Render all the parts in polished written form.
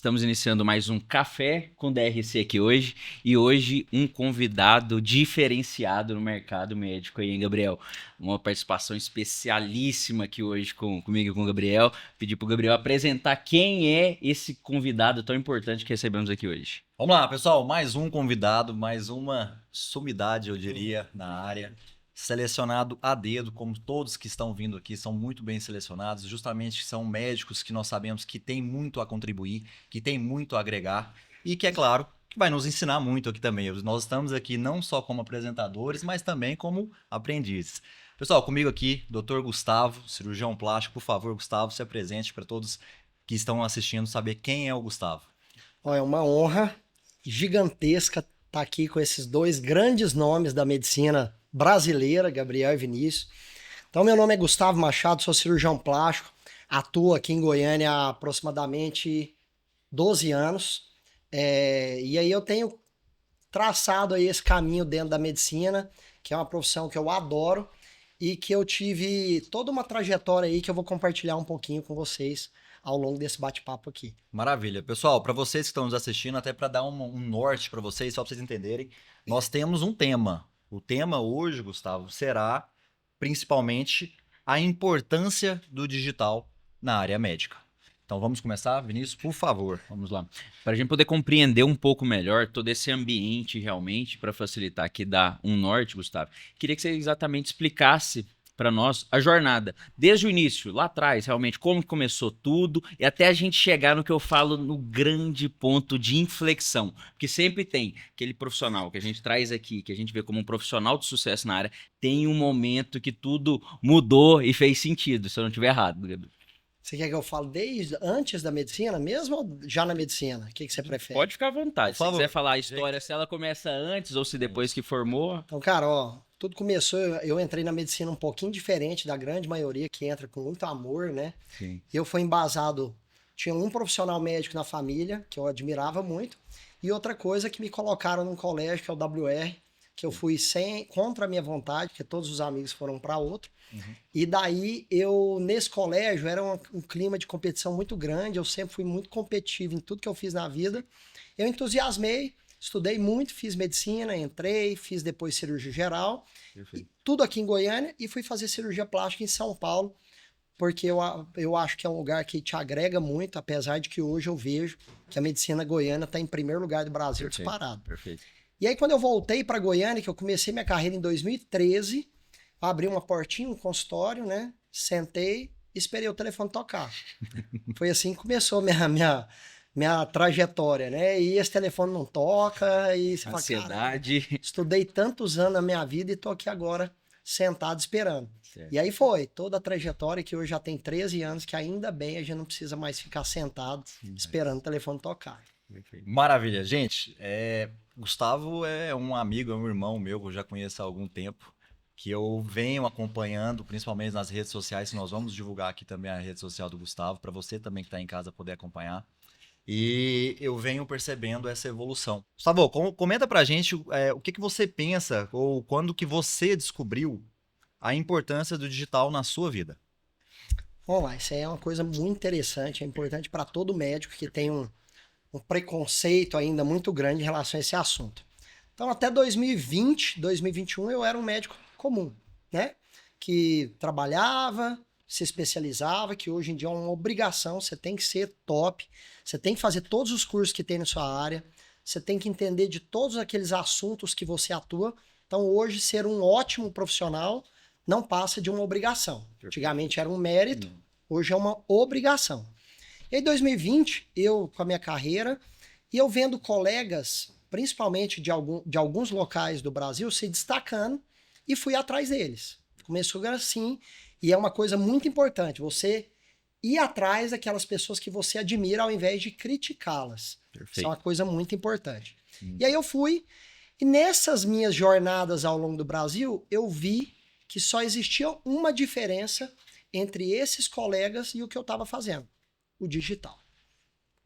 Estamos iniciando mais um Café com DRC aqui hoje. E hoje um convidado diferenciado no mercado médico aí, hein, Gabriel? Uma participação especialíssima aqui hoje comigo e com o Gabriel. Pedi pro Gabriel apresentar quem é esse convidado tão importante que recebemos aqui hoje. Vamos lá, pessoal. Mais um convidado, mais uma sumidade, eu diria, na área. Selecionado a dedo, como todos que estão vindo aqui são muito bem selecionados, justamente são médicos que nós sabemos que têm muito a contribuir, que têm muito a agregar e que, é claro, que vai nos ensinar muito aqui também. Nós estamos aqui não só como apresentadores, mas também como aprendizes. Pessoal, comigo aqui, Dr. Gustavo, cirurgião plástico. Por favor, Gustavo, se apresente para todos que estão assistindo saber quem é o Gustavo. É uma honra gigantesca estar aqui com esses dois grandes nomes da medicina brasileira, Gabriel e Vinícius. Então, meu nome é Gustavo Machado, sou cirurgião plástico, atuo aqui em Goiânia há aproximadamente 12 anos. E aí eu tenho traçado aí esse caminho dentro da medicina, que é uma profissão que eu adoro e que eu tive toda uma trajetória aí que eu vou compartilhar um pouquinho com vocês ao longo desse bate-papo aqui. Maravilha. Pessoal, para vocês que estão nos assistindo, até para dar um norte para vocês, só para vocês entenderem, nós temos um tema. O tema hoje, Gustavo, será principalmente a importância do digital na área médica. Então vamos começar, Vinícius, por favor. Vamos lá. Para a gente poder compreender um pouco melhor todo esse ambiente realmente, para facilitar aqui, dar um norte, Gustavo, queria que você exatamente explicasse para nós a jornada, desde o início, lá atrás, realmente, como começou tudo e até a gente chegar no que eu falo no grande ponto de inflexão, porque sempre tem aquele profissional que a gente traz aqui, que a gente vê como um profissional de sucesso na área, tem um momento que tudo mudou e fez sentido, se eu não estiver errado, Gabriel. Você quer que eu fale desde antes da medicina mesmo ou já na medicina? O que você prefere? Pode ficar à vontade. Por Se favor. quiser falar a história, se ela começa antes ou se depois que formou. Então, cara, tudo começou, eu entrei na medicina um pouquinho diferente da grande maioria que entra com muito amor, né? Sim. Eu fui embasado, tinha um profissional médico na família, que eu admirava muito, e outra coisa que me colocaram num colégio, que é o WR, que eu fui contra a minha vontade, porque todos os amigos foram para outro. E daí, nesse colégio, era um clima de competição muito grande, eu sempre fui muito competitivo em tudo que eu fiz na vida. Eu entusiasmei, estudei muito, fiz medicina, entrei, fiz depois cirurgia geral, tudo aqui em Goiânia, e fui fazer cirurgia plástica em São Paulo, porque eu acho que é um lugar que te agrega muito, apesar de que hoje eu vejo que a medicina goiana está em primeiro lugar do Brasil, disparado. Perfeito. E aí, quando eu voltei para Goiânia, que eu comecei minha carreira em 2013, abri uma portinha, um consultório, né? Sentei, esperei o telefone tocar. Foi assim que começou minha trajetória, né? E esse telefone não toca, e você Ansiedade. fala, estudei tantos anos na minha vida e tô aqui agora sentado esperando. Certo. E aí foi toda a trajetória que hoje já tem 13 anos, que ainda bem a gente não precisa mais ficar sentado esperando o telefone tocar. Perfeito. Maravilha. Gente, Gustavo é um amigo, é um irmão meu que eu já conheço há algum tempo, que eu venho acompanhando, principalmente nas redes sociais, que nós vamos divulgar aqui também a rede social do Gustavo, para você também que está em casa poder acompanhar. E eu venho percebendo essa evolução. Gustavo, comenta pra gente o que você pensa, ou quando que você descobriu a importância do digital na sua vida. Vamos lá, isso aí é uma coisa muito interessante, é importante para todo médico que tem um preconceito ainda muito grande em relação a esse assunto. Então, até 2020, 2021, eu era um médico comum, né? Que trabalhava, se especializava, que hoje em dia é uma obrigação, você tem que ser top, você tem que fazer todos os cursos que tem na sua área, você tem que entender de todos aqueles assuntos que você atua. Então, hoje, ser um ótimo profissional não passa de uma obrigação. Antigamente era um mérito, hoje é uma obrigação. E em 2020, eu com a minha carreira, e eu vendo colegas, principalmente de alguns locais do Brasil, se destacando, e fui atrás deles. Começou assim, e é uma coisa muito importante, você ir atrás daquelas pessoas que você admira ao invés de criticá-las. Isso é uma coisa muito importante. E aí eu fui, e nessas minhas jornadas ao longo do Brasil, eu vi que só existia uma diferença entre esses colegas e o que eu estava fazendo. O digital.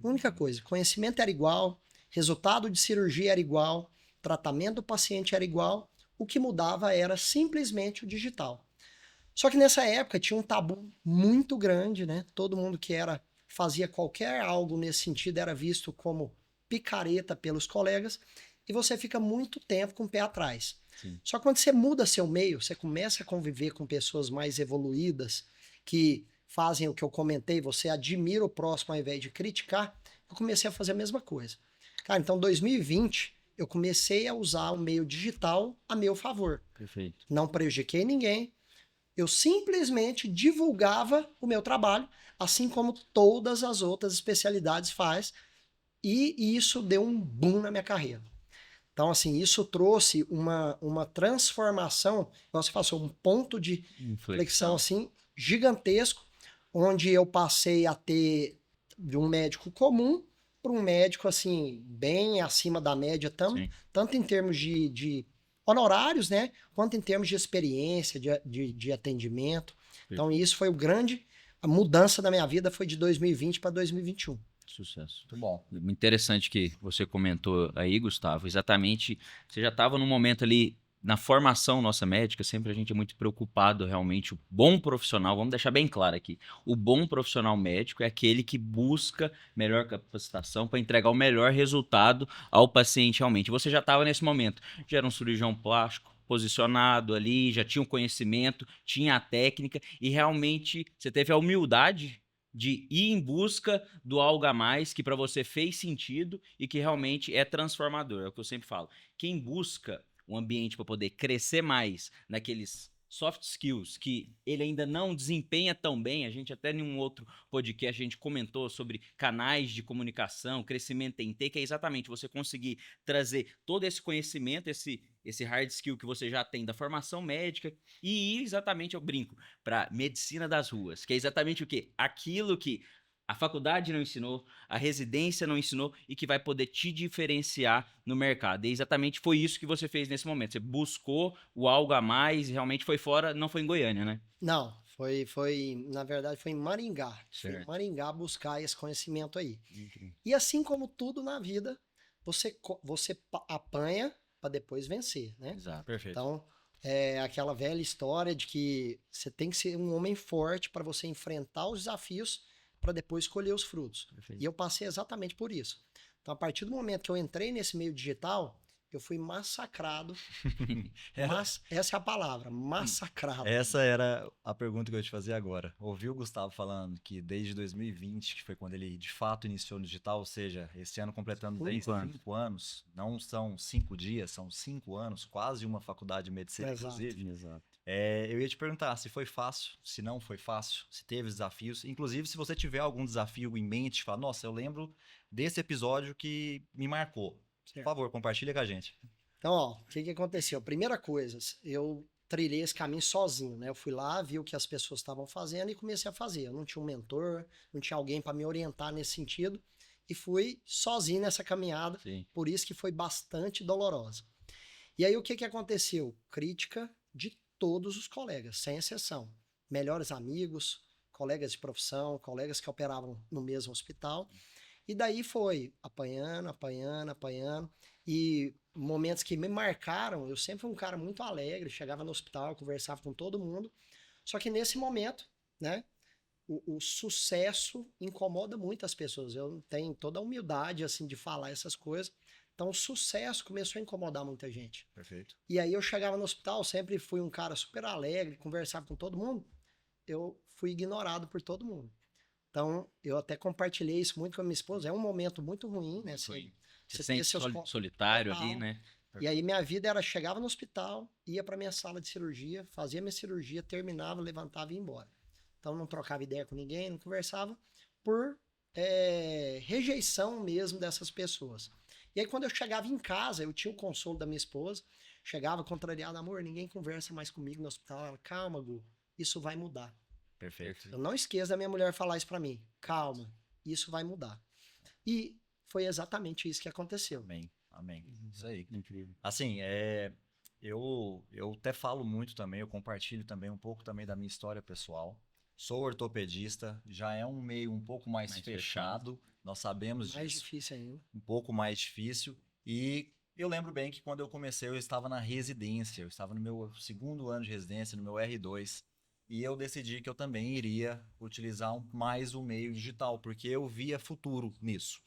Única coisa, conhecimento era igual, resultado de cirurgia era igual, tratamento do paciente era igual, o que mudava era simplesmente o digital. Só que nessa época tinha um tabu muito grande, né? Todo mundo que era fazia qualquer algo nesse sentido, era visto como picareta pelos colegas, e você fica muito tempo com o pé atrás. Sim. Só que quando você muda seu meio, você começa a conviver com pessoas mais evoluídas, que fazem o que eu comentei, você admira o próximo ao invés de criticar, eu comecei a fazer a mesma coisa. Cara, então 2020 eu comecei a usar o meio digital a meu favor. Perfeito. Não prejudiquei ninguém, eu simplesmente divulgava o meu trabalho, assim como todas as outras especialidades faz, e isso deu um boom na minha carreira. Então, assim, isso trouxe uma transformação, você passou um ponto de flexão assim gigantesco, onde eu passei a ter de um médico comum para um médico assim bem acima da média, tanto em termos de honorários, né, quanto em termos de experiência, de atendimento. Então, isso foi a mudança da minha vida foi de 2020 para 2021. Sucesso. Muito bom. Muito interessante que você comentou aí, Gustavo. Exatamente, você já estava num momento ali na formação nossa médica, sempre a gente é muito preocupado realmente. O bom profissional, vamos deixar bem claro aqui, o bom profissional médico é aquele que busca melhor capacitação para entregar o melhor resultado ao paciente realmente. Você já estava nesse momento, já era um cirurgião plástico, posicionado ali, já tinha o conhecimento, tinha a técnica e realmente você teve a humildade de ir em busca do algo a mais que para você fez sentido e que realmente é transformador. É o que eu sempre falo. Quem busca um ambiente para poder crescer mais naqueles soft skills que ele ainda não desempenha tão bem, a gente até em um outro podcast a gente comentou sobre canais de comunicação, crescimento em T, que é exatamente você conseguir trazer todo esse conhecimento, esse hard skill que você já tem da formação médica e ir exatamente, eu brinco, para medicina das ruas, que é exatamente o quê? Aquilo que a faculdade não ensinou, a residência não ensinou e que vai poder te diferenciar no mercado. E exatamente foi isso que você fez nesse momento. Você buscou o algo a mais e realmente foi fora, não foi em Goiânia, né? Não, na verdade, foi em Maringá. Fui em Certo. Maringá buscar esse conhecimento aí. E assim como tudo na vida, você apanha para depois vencer, né? Exato. Perfeito. Então, é aquela velha história de que você tem que ser um homem forte para você enfrentar os desafios para depois colher os frutos. Perfeito. E eu passei exatamente por isso. Então, a partir do momento que eu entrei nesse meio digital, eu fui massacrado. Essa é a palavra, massacrado. Essa era a pergunta que eu ia te fazer agora. Ouviu o Gustavo falando que desde 2020, que foi quando ele de fato iniciou no digital, ou seja, esse ano completando 5 anos, não são 5 dias, são 5 anos, quase uma faculdade de medicina, inclusive. Exato. Eu ia te perguntar se foi fácil, se não foi fácil, se teve desafios. Inclusive, se você tiver algum desafio em mente, fala, nossa, eu lembro desse episódio que me marcou. Por favor, compartilha com a gente. Então, ó, o que aconteceu? Primeira coisa, eu trilhei esse caminho sozinho, né? Eu fui lá, vi o que as pessoas estavam fazendo e comecei a fazer. Eu não tinha um mentor, não tinha alguém para me orientar nesse sentido e fui sozinho nessa caminhada. Sim. Por isso que foi bastante dolorosa. E aí o que aconteceu? Crítica de todos os colegas, sem exceção. Melhores amigos, colegas de profissão, colegas que operavam no mesmo hospital. E daí foi apanhando. E momentos que me marcaram, eu sempre fui um cara muito alegre, chegava no hospital, conversava com todo mundo. Só que nesse momento, né, o sucesso incomoda muitas pessoas. Eu tenho toda a humildade, assim, de falar essas coisas. Então, o sucesso começou a incomodar muita gente. Perfeito. E aí eu chegava no hospital, sempre fui um cara super alegre, conversava com todo mundo. Eu fui ignorado por todo mundo. Então, eu até compartilhei isso muito com a minha esposa. É um momento muito ruim, né? Você ter sente seus solitário Total. ali, né? E aí minha vida era, chegava no hospital, ia para minha sala de cirurgia, fazia minha cirurgia, terminava, levantava e ia embora. Então não trocava ideia com ninguém, não conversava por rejeição mesmo dessas pessoas. E aí quando eu chegava em casa, eu tinha o consolo da minha esposa, chegava contrariado, amor, ninguém conversa mais comigo no hospital. Ela, calma, Gu, isso vai mudar. Perfeito. Eu não esqueço da minha mulher falar isso para mim. Calma, isso vai mudar. E foi exatamente isso que aconteceu. Amém. Amém. Isso aí. Incrível. Assim, eu até falo muito também, eu compartilho também um pouco também da minha história pessoal. Sou ortopedista, já é um meio um pouco mais fechado, nós sabemos Mais disso. difícil ainda. Um pouco mais difícil. E eu lembro bem que quando eu comecei, eu estava na residência, eu estava no meu 2º ano de residência, no meu R2. e eu decidi que eu também iria utilizar mais o meio digital, porque eu via futuro nisso.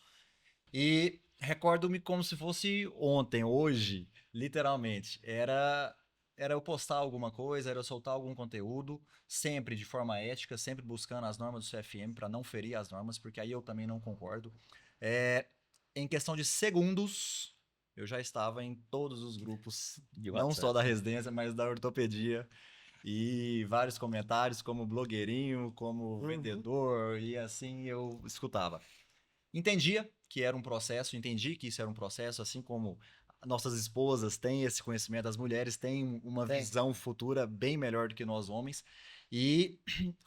E recordo-me como se fosse ontem, hoje, literalmente. Era eu postar alguma coisa, era eu soltar algum conteúdo, sempre de forma ética, sempre buscando as normas do CFM para não ferir as normas, porque aí eu também não concordo. É, em questão de segundos, eu já estava em todos os grupos, De não só WhatsApp. da residência, mas da ortopedia. E vários comentários, como blogueirinho, como Uhum. vendedor, e assim eu escutava. Entendia que era um processo, entendi que isso era um processo, assim como nossas esposas têm esse conhecimento, as mulheres têm uma Tem. visão futura bem melhor do que nós homens, e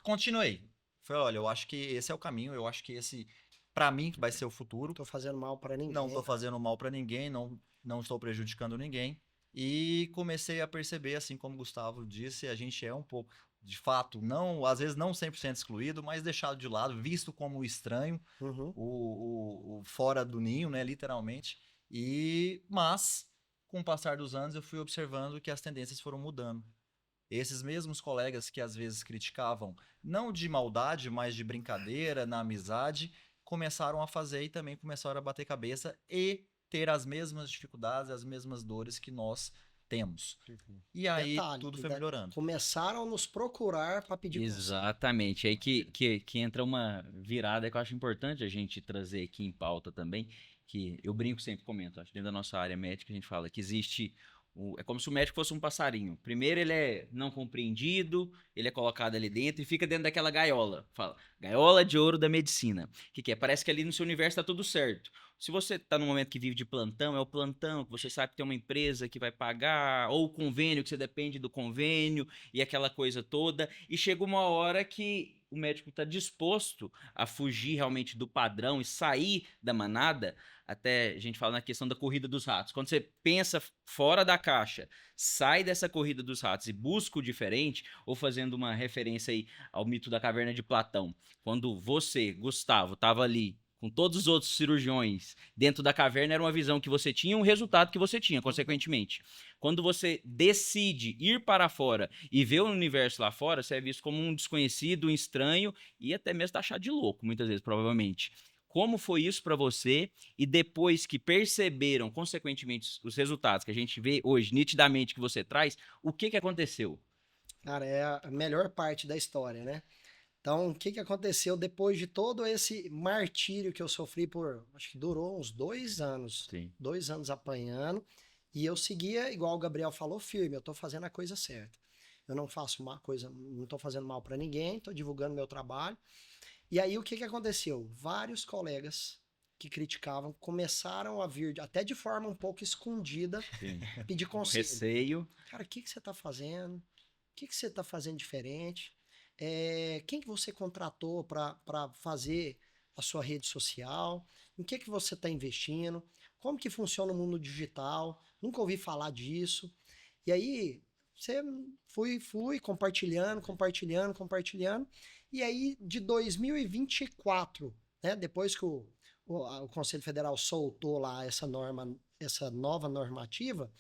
continuei. Falei, olha, eu acho que esse é o caminho, eu acho que esse, para mim, vai ser o futuro. Tô fazendo mal pra Não estou ninguém. fazendo mal para ninguém, não estou prejudicando ninguém. E comecei a perceber, assim como o Gustavo disse, a gente é um pouco, de fato, não, às vezes não 100% excluído, mas deixado de lado, visto como estranho, Uhum. o fora do ninho, né, literalmente. Mas, com o passar dos anos, eu fui observando que as tendências foram mudando. Esses mesmos colegas que às vezes criticavam, não de maldade, mas de brincadeira, na amizade, começaram a fazer e também começaram a bater cabeça e ter as mesmas dificuldades, as mesmas dores que nós temos. E aí Detalhe, tudo foi melhorando. começaram a nos procurar para pedir conselho. Exatamente. Aí que entra uma virada que eu acho importante a gente trazer aqui em pauta também, que eu brinco sempre, comento, acho, dentro da nossa área médica a gente fala que existe, é como se o médico fosse um passarinho. Primeiro ele é não compreendido, ele é colocado ali dentro e fica dentro daquela gaiola. Fala, gaiola de ouro da medicina. O que é? Parece que ali no seu universo está tudo certo. Se você está no momento que vive de plantão, é o plantão, que você sabe que tem uma empresa que vai pagar, ou o convênio, que você depende do convênio, e aquela coisa toda. E chega uma hora que o médico está disposto a fugir realmente do padrão e sair da manada. Até a gente fala na questão da corrida dos ratos. Quando você pensa fora da caixa, sai dessa corrida dos ratos e busca o diferente, ou fazendo uma referência aí ao mito da caverna de Platão, quando você, Gustavo, estava ali com todos os outros cirurgiões dentro da caverna, era uma visão que você tinha, um resultado que você tinha, consequentemente. Quando você decide ir para fora e ver o universo lá fora, você é visto como um desconhecido, um estranho e até mesmo taxado de louco, muitas vezes, provavelmente. Como foi isso para você? E depois que perceberam, consequentemente, os resultados que a gente vê hoje, nitidamente, que você traz, o que aconteceu? Cara, é a melhor parte da história, né? Então, o que que aconteceu depois de todo esse martírio que eu sofri por, acho que durou uns 2 anos, Sim. 2 anos apanhando, e eu seguia, igual o Gabriel falou, firme, eu tô fazendo a coisa certa. Eu não faço uma coisa, não tô fazendo mal para ninguém, tô divulgando meu trabalho. E aí o que que aconteceu? Vários colegas que criticavam começaram a vir, até de forma um pouco escondida, Sim. pedir Um conselho. receio. Cara, o que que você tá fazendo? O que que você tá fazendo diferente? Quem que você contratou para fazer a sua rede social? Em que você está investindo? Como que funciona o mundo digital? Nunca ouvi falar disso. E aí, você fui compartilhando. E aí, de 2024, né, depois que o Conselho Federal soltou lá essa norma, essa nova normativa,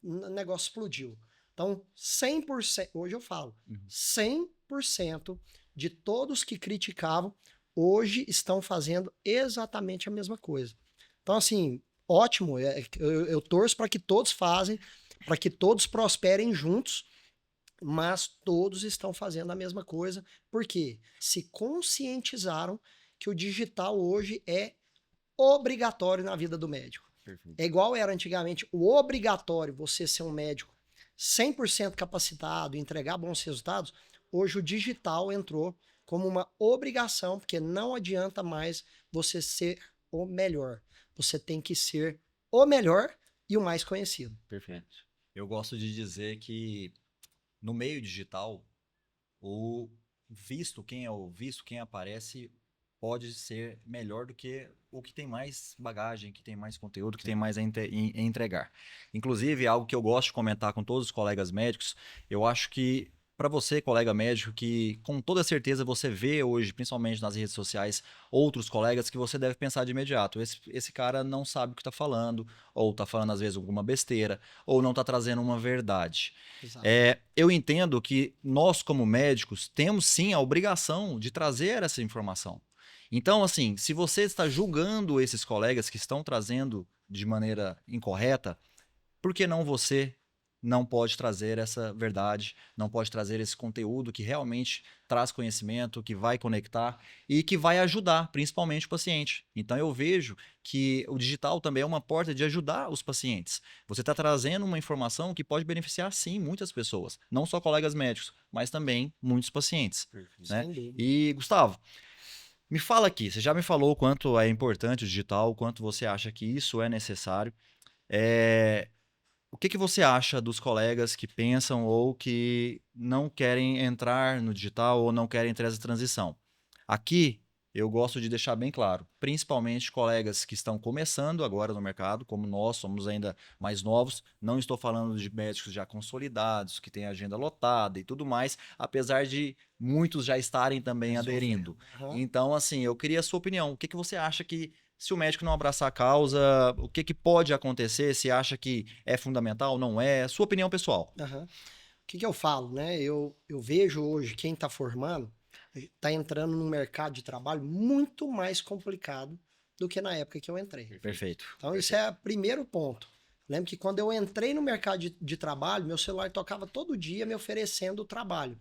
o negócio explodiu. Então, 100%, hoje eu falo, Uhum. 100% de todos que criticavam, hoje estão fazendo exatamente a mesma coisa. Então, assim, ótimo, eu torço para que todos fazem, para que todos prosperem juntos, mas todos estão fazendo a mesma coisa, porque se conscientizaram que o digital hoje é obrigatório na vida do médico. Perfeito. É igual era antigamente o obrigatório você ser um médico 100% capacitado e entregar bons resultados. Hoje o digital entrou como uma obrigação, porque não adianta mais você ser o melhor. Você tem que ser o melhor e o mais conhecido. Perfeito. Eu gosto de dizer que no meio digital, o quem é o visto, quem aparece, pode ser melhor do que o que tem mais bagagem, que tem mais conteúdo, que tem mais a entregar. Inclusive, algo que eu gosto de comentar com todos os colegas médicos, eu acho que Para você, colega médico, que com toda certeza você vê hoje, principalmente nas redes sociais, outros colegas que você deve pensar de imediato. Esse cara não sabe o que está falando, ou está falando às vezes alguma besteira, ou não está trazendo uma verdade. Exato. Eu entendo que nós, como médicos, temos sim a obrigação de trazer essa informação. Então, assim, se você está julgando esses colegas que estão trazendo de maneira incorreta, por que não você não pode trazer essa verdade, não pode trazer esse conteúdo que realmente traz conhecimento, que vai conectar e que vai ajudar, principalmente o paciente? Então eu vejo que o digital também é uma porta de ajudar os pacientes. Você está trazendo uma informação que pode beneficiar, sim, muitas pessoas, não só colegas médicos, mas também muitos pacientes, né? Sem dúvida. E, Gustavo, me fala aqui, você já me falou o quanto é importante o digital, o quanto você acha que isso é necessário. O que você acha dos colegas que pensam ou que não querem entrar no digital ou não querem ter essa transição? Aqui, eu gosto de deixar bem claro, principalmente colegas que estão começando agora no mercado, como nós somos ainda mais novos, não estou falando de médicos já consolidados, que têm agenda lotada e tudo mais, apesar de muitos já estarem também aderindo. Aham. Então, assim, eu queria a sua opinião. O que você acha que se o médico não abraçar a causa, o que pode acontecer? Se acha que é fundamental, não é? Sua opinião pessoal. Aham. O que eu falo, né? Eu vejo hoje quem está formando está entrando num mercado de trabalho muito mais complicado do que na época que eu entrei. Perfeito. Então, isso é o primeiro ponto. Lembro que quando eu entrei no mercado de trabalho, meu celular tocava todo dia me oferecendo trabalho.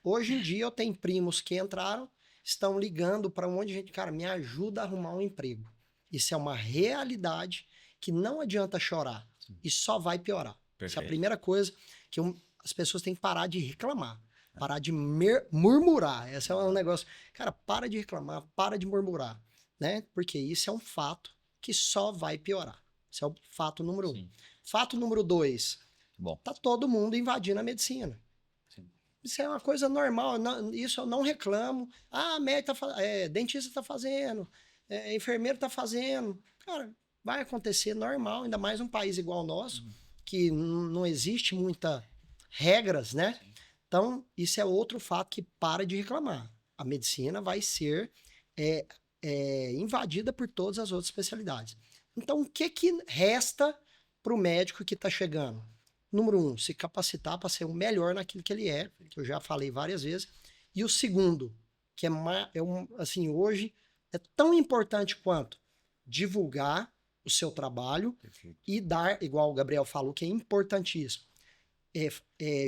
Hoje em dia, eu tenho primos que entraram, estão ligando para um monte de gente, cara, me ajuda a arrumar um emprego. Isso é uma realidade que não adianta chorar. E só vai piorar. Essa é a primeira coisa que as pessoas têm que parar de reclamar. Parar de murmurar. Esse é um negócio. Cara, para de reclamar, para de murmurar. Né? Porque isso é um fato que só vai piorar. Esse é o fato número 1. Sim. Fato número 2. Bom. Tá todo mundo invadindo a medicina. Sim. Isso é uma coisa normal. Isso eu não reclamo. Ah, médico dentista tá fazendo. Enfermeiro tá fazendo. Cara, vai acontecer normal. Ainda mais um país igual ao nosso, que não existe muita regras, né? Então, isso é outro fato que para de reclamar. A medicina vai ser invadida por todas as outras especialidades. Então, o que resta para o médico que está chegando? Número 1, se capacitar para ser o melhor naquilo que ele é, que eu já falei várias vezes. E o segundo, que assim, hoje é tão importante quanto divulgar o seu trabalho e dar, igual o Gabriel falou, que é importantíssimo,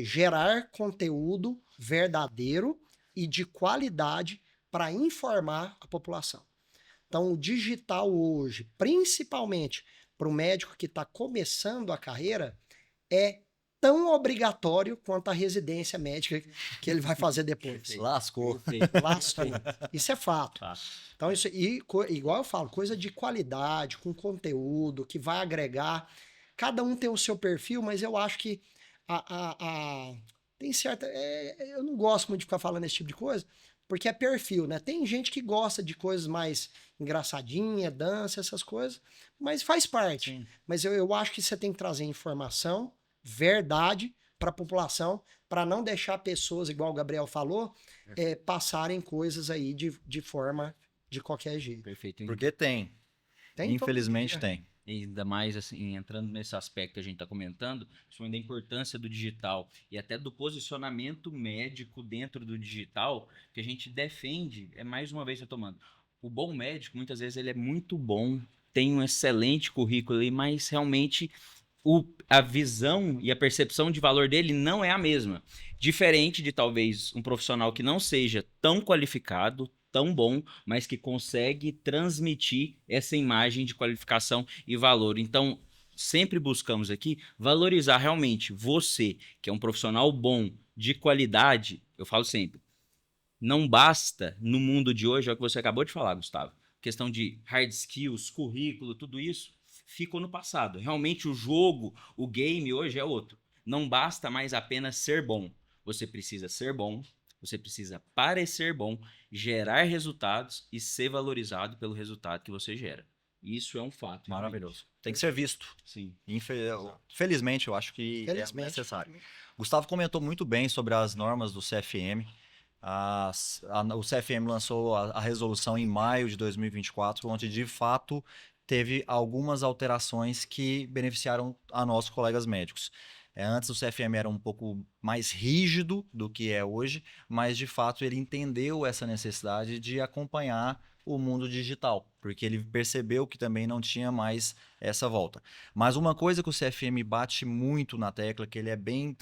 gerar conteúdo verdadeiro e de qualidade para informar a população. Então, o digital hoje, principalmente para o médico que está começando a carreira, é tão obrigatório quanto a residência médica que ele vai fazer depois. Lascou. Lascou. Isso é fato. Então, isso, igual eu falo, coisa de qualidade, com conteúdo, que vai agregar. Cada um tem o seu perfil, mas eu acho que tem certa. Eu não gosto muito de ficar falando esse tipo de coisa, porque é perfil, né? Tem gente que gosta de coisas mais engraçadinha, dança, essas coisas, mas faz parte. Sim. Mas eu acho que você tem que trazer informação, verdade para a população, para não deixar pessoas, igual o Gabriel falou, passarem coisas aí de forma de qualquer jeito. Perfeito. Porque tem. Tem Infelizmente todo dia. tem. E ainda mais assim, entrando nesse aspecto que a gente está comentando, principalmente da importância do digital e até do posicionamento médico dentro do digital, que a gente defende, mais uma vez retomando. O bom médico, muitas vezes, ele é muito bom, tem um excelente currículo ali, mas realmente a visão e a percepção de valor dele não é a mesma. Diferente de talvez um profissional que não seja tão qualificado, tão bom, mas que consegue transmitir essa imagem de qualificação e valor. Então, sempre buscamos aqui valorizar realmente você, que é um profissional bom, de qualidade. Eu falo sempre, não basta no mundo de hoje, é o que você acabou de falar, Gustavo, questão de hard skills, currículo, tudo isso ficou no passado. Realmente o jogo, o game hoje é outro. Não basta mais apenas ser bom. Você precisa ser bom, você precisa parecer bom, gerar resultados e ser valorizado pelo resultado que você gera. Isso é um fato. Maravilhoso. Tem que ser visto. Sim. Felizmente, eu acho que é Felizmente. necessário. Gustavo comentou muito bem sobre as normas do CFM. O CFM lançou a resolução em maio de 2024, onde de fato teve algumas alterações que beneficiaram a nós, colegas médicos. Antes o CFM era um pouco mais rígido do que é hoje, mas de fato ele entendeu essa necessidade de acompanhar o mundo digital, porque ele percebeu que também não tinha mais essa volta. Mas uma coisa que o CFM bate muito na tecla, que ele é bem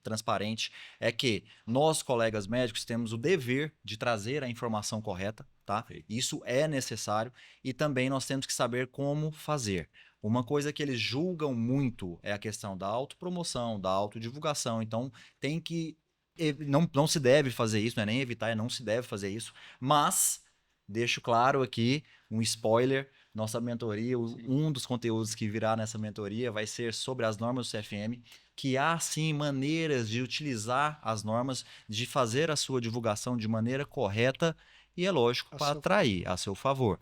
transparente, é que nós, colegas médicos, temos o dever de trazer a informação correta, tá? Isso é necessário e também nós temos que saber como fazer. Uma coisa que eles julgam muito é a questão da autopromoção, da autodivulgação. Então, tem que. Não se deve fazer isso, não é nem evitar, não se deve fazer isso. Mas, deixo claro aqui, um spoiler: nossa mentoria, um dos conteúdos que virá nessa mentoria vai ser sobre as normas do CFM, que há sim maneiras de utilizar as normas, de fazer a sua divulgação de maneira correta e, é lógico, para atrair a seu favor.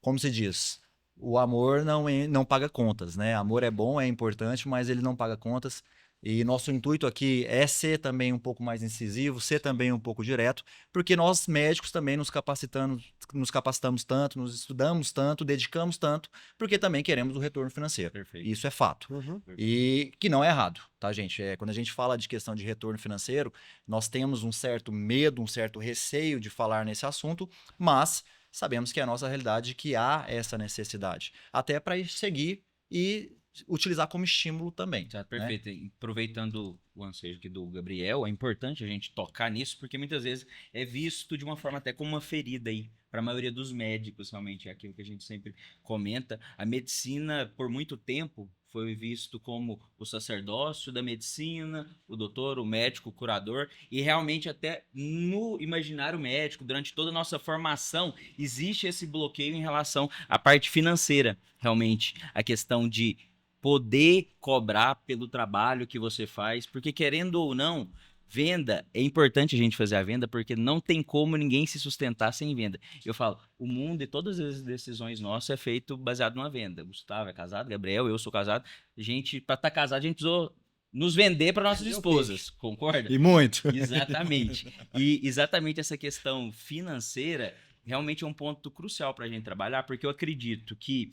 Como se diz, o amor não paga contas, né? Amor é bom, é importante, mas ele não paga contas. E nosso intuito aqui é ser também um pouco mais incisivo, ser também um pouco direto, porque nós médicos também nos capacitamos tanto, nos estudamos tanto, dedicamos tanto, porque também queremos o retorno financeiro. Perfeito. Isso é fato. Uhum. E que não é errado, tá, gente? Quando a gente fala de questão de retorno financeiro, nós temos um certo medo, um certo receio de falar nesse assunto, mas sabemos que é a nossa realidade, que há essa necessidade. Até para seguir e utilizar como estímulo também. Tá, perfeito. Né? Aproveitando o ansejo aqui do Gabriel, é importante a gente tocar nisso, porque muitas vezes é visto de uma forma até como uma ferida aí, para a maioria dos médicos, realmente, é aquilo que a gente sempre comenta. A medicina, por muito tempo, foi visto como o sacerdócio da medicina, o doutor, o médico, o curador, e realmente até no imaginário médico, durante toda a nossa formação, existe esse bloqueio em relação à parte financeira, realmente, a questão de poder cobrar pelo trabalho que você faz, porque querendo ou não, venda, é importante a gente fazer a venda, porque não tem como ninguém se sustentar sem venda. Eu falo, o mundo e todas as decisões nossas é feito baseado numa venda. Gustavo é casado, Gabriel, eu sou casado. Gente, para estar casado, a gente precisou nos vender para nossas esposas, concorda? E muito. Exatamente. E exatamente essa questão financeira realmente é um ponto crucial para a gente trabalhar, porque eu acredito que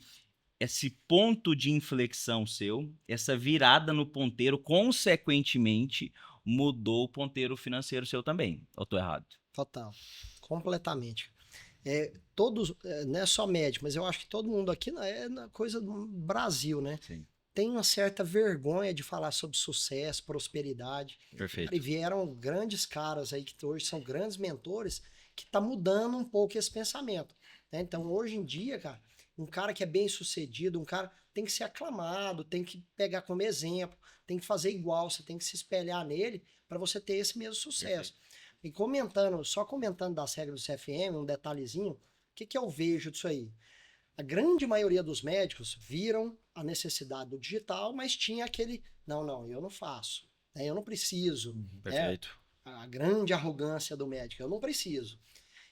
esse ponto de inflexão seu, essa virada no ponteiro, consequentemente, mudou o ponteiro financeiro seu também. Ou tô errado? Total. Completamente. Todos, não é só médico, mas eu acho que todo mundo aqui é na coisa do Brasil, né? Sim. Tem uma certa vergonha de falar sobre sucesso, prosperidade. Perfeito. E vieram grandes caras aí que hoje são grandes mentores que tá mudando um pouco esse pensamento. Né? Então, hoje em dia, cara, um cara que é bem sucedido, um cara tem que ser aclamado, tem que pegar como exemplo, tem que fazer igual, você tem que se espelhar nele para você ter esse mesmo sucesso. Perfeito. E só comentando das regras do CFM, um detalhezinho, o que eu vejo disso aí? A grande maioria dos médicos viram a necessidade do digital, mas tinha aquele, não, eu não faço, né? Eu não preciso. Perfeito. A grande arrogância do médico, eu não preciso.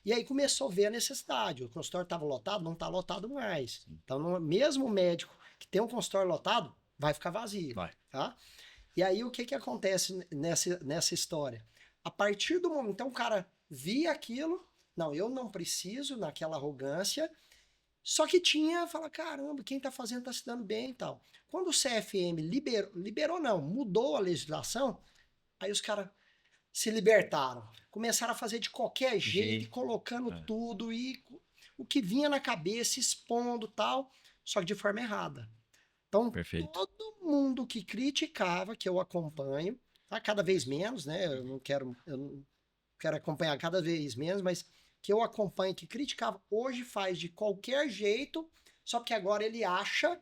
E aí começou a ver a necessidade. O consultório estava lotado, não está lotado mais. Então, mesmo o médico que tem um consultório lotado, vai ficar vazio. Vai. Tá? E aí o que acontece nessa história? A partir do momento, então o cara via aquilo, não, eu não preciso, naquela arrogância, só que fala, caramba, quem está fazendo está se dando bem e tal. Quando o CFM liberou não, mudou a legislação, aí os caras se libertaram. Começaram a fazer de qualquer jeito, colocando tudo e o que vinha na cabeça, expondo tal, só que de forma errada. Então, todo mundo que criticava, que eu acompanho, tá cada vez menos, né? Eu não quero acompanhar cada vez menos, mas que eu acompanho, que criticava, hoje faz de qualquer jeito, só porque agora ele acha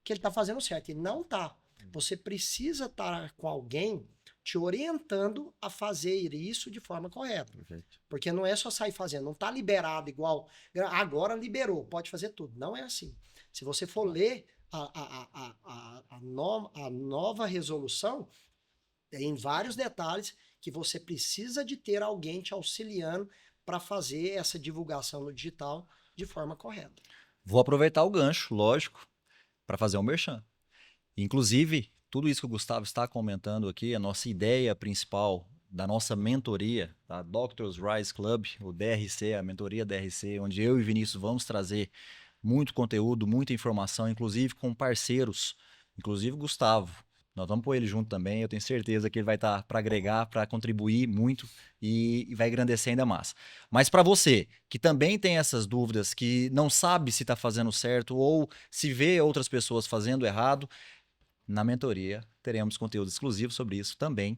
que ele tá fazendo certo. E não tá. Você precisa estar com alguém te orientando a fazer isso de forma correta. Perfeito. Porque não é só sair fazendo, não tá liberado igual, agora liberou, pode fazer tudo. Não é assim. Se você for ler a nova resolução, tem vários detalhes que você precisa de ter alguém te auxiliando para fazer essa divulgação no digital de forma correta. Vou aproveitar o gancho, lógico, para fazer um merchan. Inclusive, tudo isso que o Gustavo está comentando aqui, a nossa ideia principal da nossa mentoria, da Doctors Rise Club, o DRC, a mentoria DRC, onde eu e Vinícius vamos trazer muito conteúdo, muita informação, inclusive com parceiros, inclusive o Gustavo. Nós vamos pôr ele junto também, eu tenho certeza que ele vai estar para agregar, para contribuir muito e vai engrandecer ainda mais. Mas para você que também tem essas dúvidas, que não sabe se está fazendo certo ou se vê outras pessoas fazendo errado, na mentoria teremos conteúdo exclusivo sobre isso também.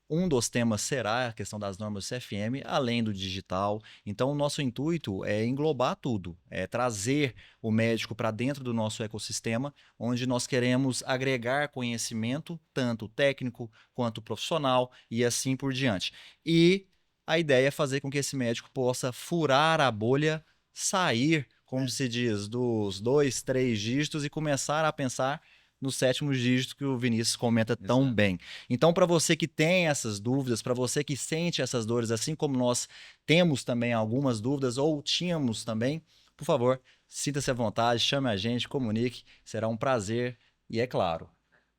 Um dos temas será a questão das normas do CFM, além do digital. Então, o nosso intuito é englobar tudo, é trazer o médico para dentro do nosso ecossistema, onde nós queremos agregar conhecimento, tanto técnico quanto profissional e assim por diante. E a ideia é fazer com que esse médico possa furar a bolha, sair, como se diz, dos 2, 3 dígitos e começar a pensar no 7º dígito que o Vinícius comenta tão bem. Então, para você que tem essas dúvidas, para você que sente essas dores, assim como nós temos também algumas dúvidas ou tínhamos também, por favor, sinta-se à vontade, chame a gente, comunique, será um prazer e, é claro,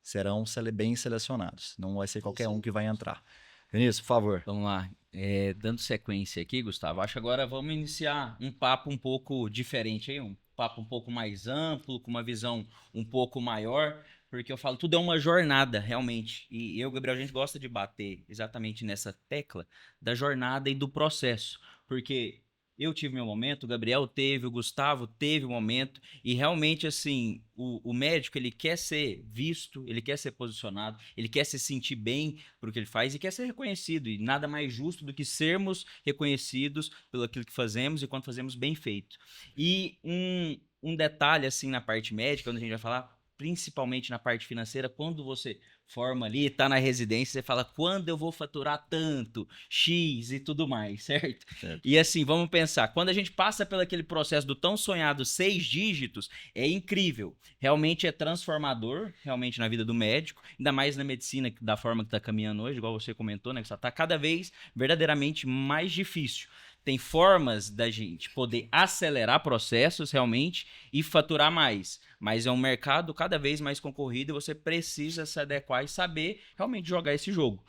serão bem selecionados. Não vai ser qualquer um que vai entrar. Vinícius, por favor. Vamos lá. Dando sequência aqui, Gustavo, acho que agora vamos iniciar um papo um pouco diferente aí, um papo um pouco mais amplo, com uma visão um pouco maior, porque eu falo, tudo é uma jornada, realmente. E eu, Gabriel, a gente gosta de bater exatamente nessa tecla da jornada e do processo, porque eu tive meu momento, o Gabriel teve, o Gustavo teve o momento, e realmente, assim, o médico, ele quer ser visto, ele quer ser posicionado, ele quer se sentir bem por o que ele faz e quer ser reconhecido, e nada mais justo do que sermos reconhecidos pelo aquilo que fazemos e quando fazemos bem feito. E um detalhe, assim, na parte médica, onde a gente vai falar, principalmente na parte financeira, quando você forma ali, tá na residência, você fala, quando eu vou faturar tanto, X e tudo mais, certo? E assim, vamos pensar, quando a gente passa pelo aquele processo do tão sonhado 6 dígitos, é incrível, realmente é transformador, realmente na vida do médico, ainda mais na medicina, da forma que tá caminhando hoje, igual você comentou, né, que só tá cada vez verdadeiramente mais difícil. Tem formas da gente poder acelerar processos realmente e faturar mais. Mas é um mercado cada vez mais concorrido e você precisa se adequar e saber realmente jogar esse jogo.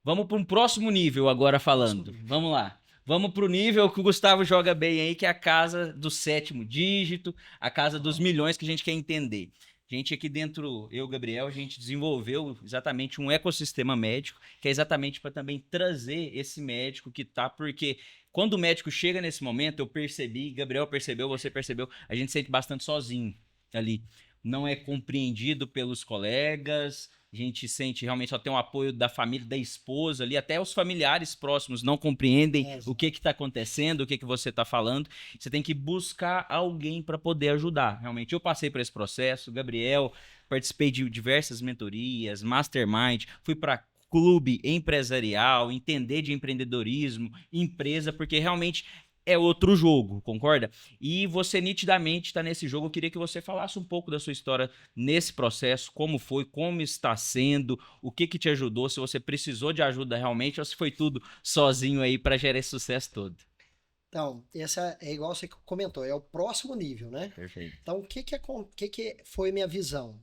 Vamos para um próximo nível agora falando. Vamos lá. Vamos para o nível que o Gustavo joga bem aí, que é a casa do 7º dígito, a casa dos milhões que a gente quer entender. A gente aqui dentro, eu e o Gabriel, a gente desenvolveu exatamente um ecossistema médico, que é exatamente para também trazer esse médico que tá, porque quando o médico chega nesse momento, eu percebi, Gabriel percebeu, você percebeu, a gente se sente bastante sozinho ali. Não é compreendido pelos colegas, a gente sente realmente só tem o apoio da família, da esposa ali, até os familiares próximos não compreendem o que está acontecendo, o que você está falando. Você tem que buscar alguém para poder ajudar. Realmente, eu passei por esse processo, Gabriel, participei de diversas mentorias, mastermind, fui para clube empresarial, entender de empreendedorismo, empresa, porque realmente é outro jogo, concorda? E você nitidamente está nesse jogo. Eu queria que você falasse um pouco da sua história nesse processo, como foi, como está sendo, o que te ajudou, se você precisou de ajuda realmente ou se foi tudo sozinho aí para gerar esse sucesso todo. Então, essa é igual você comentou, é o próximo nível, né? Perfeito. Então, o que foi minha visão?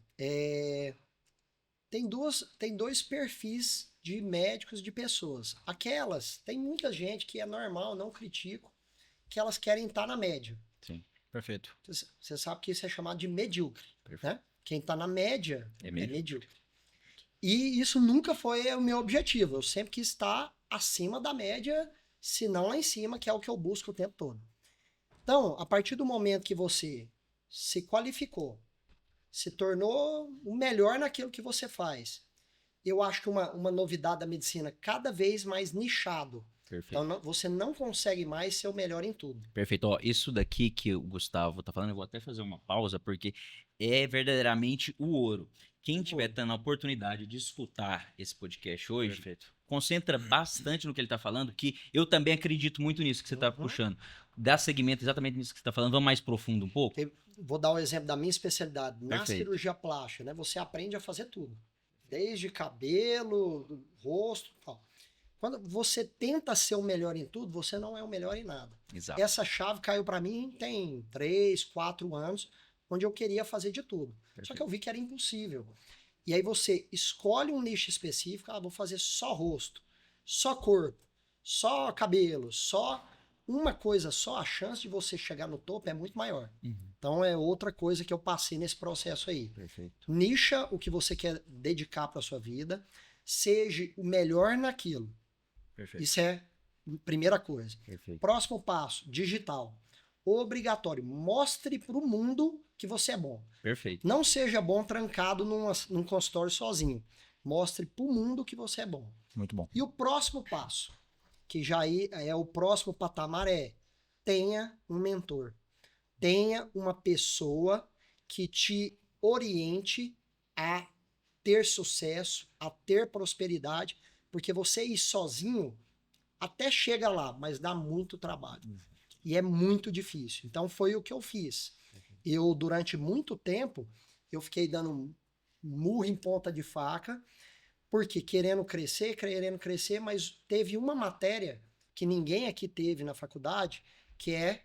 Tem dois perfis de médicos, de pessoas. Tem muita gente que é normal, não critico, que elas querem estar na média. Sim, perfeito. Você sabe que isso é chamado de medíocre, perfeito. né? Quem está na média É medíocre. E isso nunca foi o meu objetivo. Eu sempre quis estar acima da média, se não lá em cima, que é o que eu busco o tempo todo. Então, a partir do momento que você se qualificou, se tornou o melhor naquilo que você faz, eu acho que uma novidade da medicina cada vez mais nichado. Perfeito. Então, você não consegue mais ser o melhor em tudo. Perfeito. Ó, isso daqui que o Gustavo tá falando, eu vou até fazer uma pausa, porque é verdadeiramente o ouro. Quem tiver tendo a oportunidade de escutar esse podcast hoje, Perfeito. concentra bastante no que ele tá falando, que eu também acredito muito nisso que você tá puxando. Dá segmento exatamente nisso que você tá falando. Vamos mais profundo um pouco? Vou dar o exemplo da minha especialidade. Na Perfeito. cirurgia plástica, né? Você aprende a fazer tudo. Desde cabelo, rosto, tal. Quando você tenta ser o melhor em tudo, você não é o melhor em nada. Exato. Essa chave caiu para mim tem 3, 4 anos, onde eu queria fazer de tudo. Só que eu vi que era impossível. E aí você escolhe um nicho específico, vou fazer só rosto, só corpo, só cabelo, só uma coisa só, a chance de você chegar no topo é muito maior. Então é outra coisa que eu passei nesse processo aí. Perfeito. Nicha o que você quer dedicar para sua vida, seja o melhor naquilo. Perfeito. Isso é a primeira coisa. Perfeito. Próximo passo, digital. Obrigatório. Mostre para o mundo que você é bom. Perfeito. Não seja bom trancado num consultório sozinho. Mostre para o mundo que você é bom. Muito bom. E o próximo passo, que já é o próximo patamar, tenha um mentor. Tenha uma pessoa que te oriente a ter sucesso, a ter prosperidade, porque você ir sozinho até chega lá, mas dá muito trabalho. E é muito difícil. Então foi o que eu fiz. Eu, durante muito tempo, eu fiquei dando murro em ponta de faca, porque querendo crescer, mas teve uma matéria que ninguém aqui teve na faculdade, que é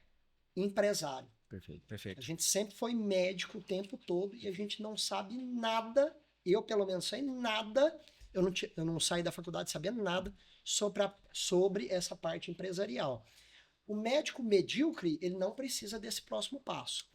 empresário. Perfeito. A Perfeito. gente sempre foi médico o tempo todo e a gente não sabe nada, eu pelo menos sei nada, eu não saí da faculdade sabendo nada sobre essa parte empresarial. O médico medíocre, ele não precisa desse próximo passo.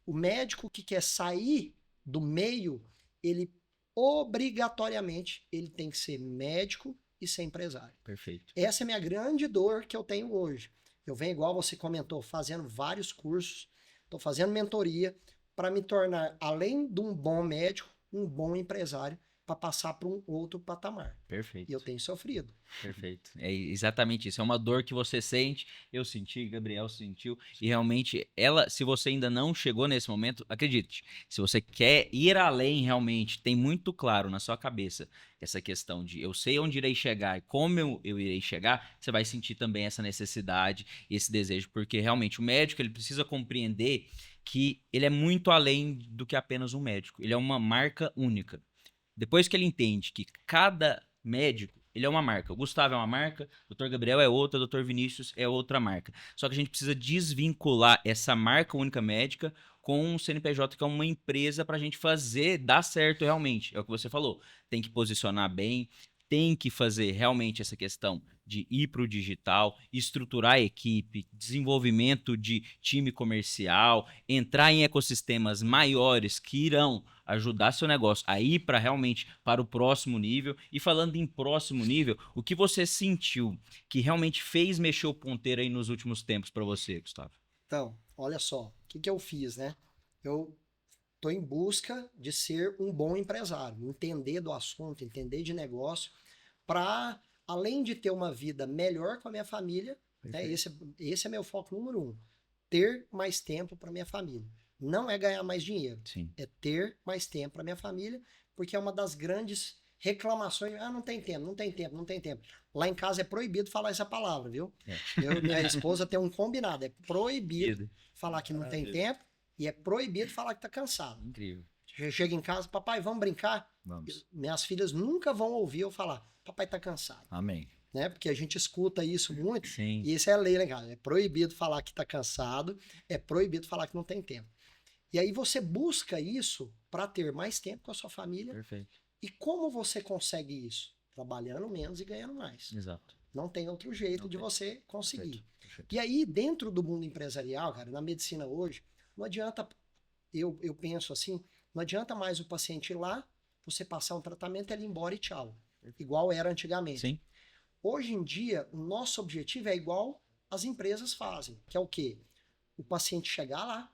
O médico que quer sair do meio, ele obrigatoriamente ele tem que ser médico e ser empresário. Perfeito. Essa é a minha grande dor que eu tenho hoje. Eu venho, igual você comentou, fazendo vários cursos, estou fazendo mentoria para me tornar, além de um bom médico, um bom empresário, para passar para um outro patamar. Perfeito. E eu tenho sofrido. Perfeito. É exatamente isso. É uma dor que você sente, eu senti, Gabriel sentiu, e realmente ela, se você ainda não chegou nesse momento, acredite, se você quer ir além realmente, tem muito claro na sua cabeça essa questão de eu sei onde irei chegar e como eu irei chegar, você vai sentir também essa necessidade, esse desejo, porque realmente o médico ele precisa compreender que ele é muito além do que apenas um médico, ele é uma marca única. Depois que ele entende que cada médico, ele é uma marca. O Gustavo é uma marca, o Dr. Gabriel é outra, o Dr. Vinícius é outra marca. Só que a gente precisa desvincular essa marca única médica com o CNPJ, que é uma empresa para a gente fazer dar certo realmente. É o que você falou. Tem que posicionar bem, tem que fazer realmente essa questão de ir para o digital, estruturar a equipe, desenvolvimento de time comercial, entrar em ecossistemas maiores que irão ajudar seu negócio a ir para realmente para o próximo nível. E falando em próximo nível, o que você sentiu que realmente fez mexer o ponteiro aí nos últimos tempos para você, Gustavo? Então, olha só, o que eu fiz, né? Eu estou em busca de ser um bom empresário, entender do assunto, entender de negócio, para, além de ter uma vida melhor com a minha família, né, esse é meu foco número 1, ter mais tempo para minha família. Não é ganhar mais dinheiro, Sim. é ter mais tempo para minha família, porque é uma das grandes reclamações. Não tem tempo, não tem tempo, não tem tempo. Lá em casa é proibido falar essa palavra, viu? Minha esposa tem um combinado, é proibido falar que não tem tempo e é proibido falar que tá cansado. Incrível. Chega em casa, papai, vamos brincar? Vamos. Minhas filhas nunca vão ouvir eu falar, papai tá cansado. Amém. Né? Porque a gente escuta isso muito. Sim. E isso é lei, né, cara? É proibido falar que tá cansado, é proibido falar que não tem tempo. E aí você busca isso para ter mais tempo com a sua família. Perfeito. E como você consegue isso? Trabalhando menos e ganhando mais. Exato. Não tem outro jeito de você conseguir. Perfeito. E aí, dentro do mundo empresarial, cara, na medicina hoje, não adianta, eu penso assim, não adianta mais o paciente ir lá, você passar um tratamento, ele ir embora e tchau. Igual era antigamente. Sim. Hoje em dia, o nosso objetivo é igual as empresas fazem, que é o quê? O paciente chegar lá,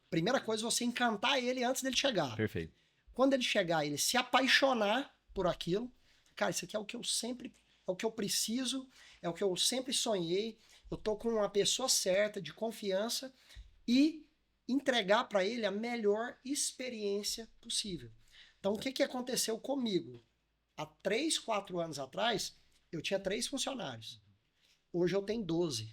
primeira coisa, você encantar ele antes dele chegar. Perfeito. Quando ele chegar, ele se apaixonar por aquilo. Cara, isso aqui é o que eu sempre, é o que eu preciso, é o que eu sempre sonhei. Eu tô com uma pessoa certa, de confiança, e entregar para ele a melhor experiência possível. Então, o que aconteceu comigo? Há 3, 4 anos atrás, eu tinha 3 funcionários. Hoje eu tenho 12.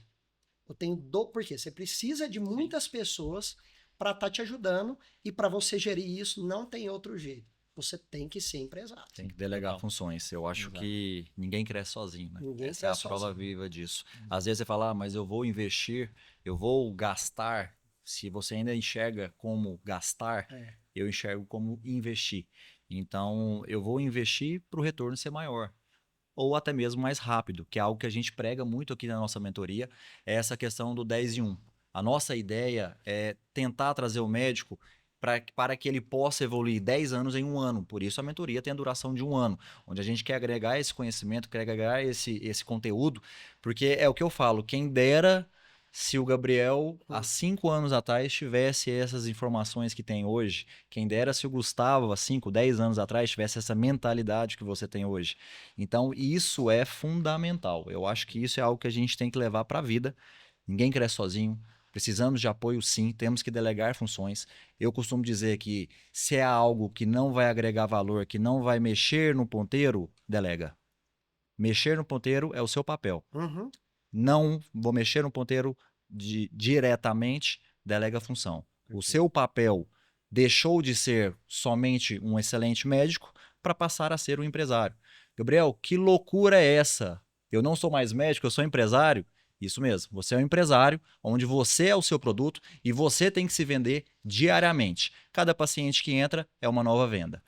Por quê? Você precisa de muitas pessoas para estar te ajudando, e para você gerir isso não tem outro jeito. você tem que ser empresário. Tem que delegar Total. funções. Eu acho Exato. que ninguém cresce sozinho, né? Ninguém Essa é a cresce prova sozinho. viva disso. Às vezes você fala, mas eu vou investir, eu vou gastar. Se você ainda enxerga como gastar, É. eu enxergo como investir. Então, eu vou investir para o retorno ser maior. Ou até mesmo mais rápido, que é algo que a gente prega muito aqui na nossa mentoria, é essa questão do 10 em 1. A nossa ideia é tentar trazer o médico para que ele possa evoluir 10 anos em um ano. Por isso a mentoria tem a duração de um ano, onde a gente quer agregar esse conhecimento, quer agregar esse conteúdo, porque é o que eu falo, quem dera se o Gabriel, há 5 anos atrás, tivesse essas informações que tem hoje. Quem dera se o Gustavo, há 5, 10 anos atrás, tivesse essa mentalidade que você tem hoje. Então, isso é fundamental. Eu acho que isso é algo que a gente tem que levar para a vida. Ninguém cresce sozinho. Precisamos de apoio, sim. Temos que delegar funções. Eu costumo dizer que se é algo que não vai agregar valor, que não vai mexer no ponteiro, delega. Mexer no ponteiro é o seu papel. Uhum. Não vou mexer no ponteiro diretamente, delega a função. O seu papel deixou de ser somente um excelente médico para passar a ser um empresário. Gabriel, que loucura é essa? Eu não sou mais médico, eu sou empresário? Isso mesmo, você é um empresário, onde você é o seu produto e você tem que se vender diariamente. Cada paciente que entra é uma nova venda.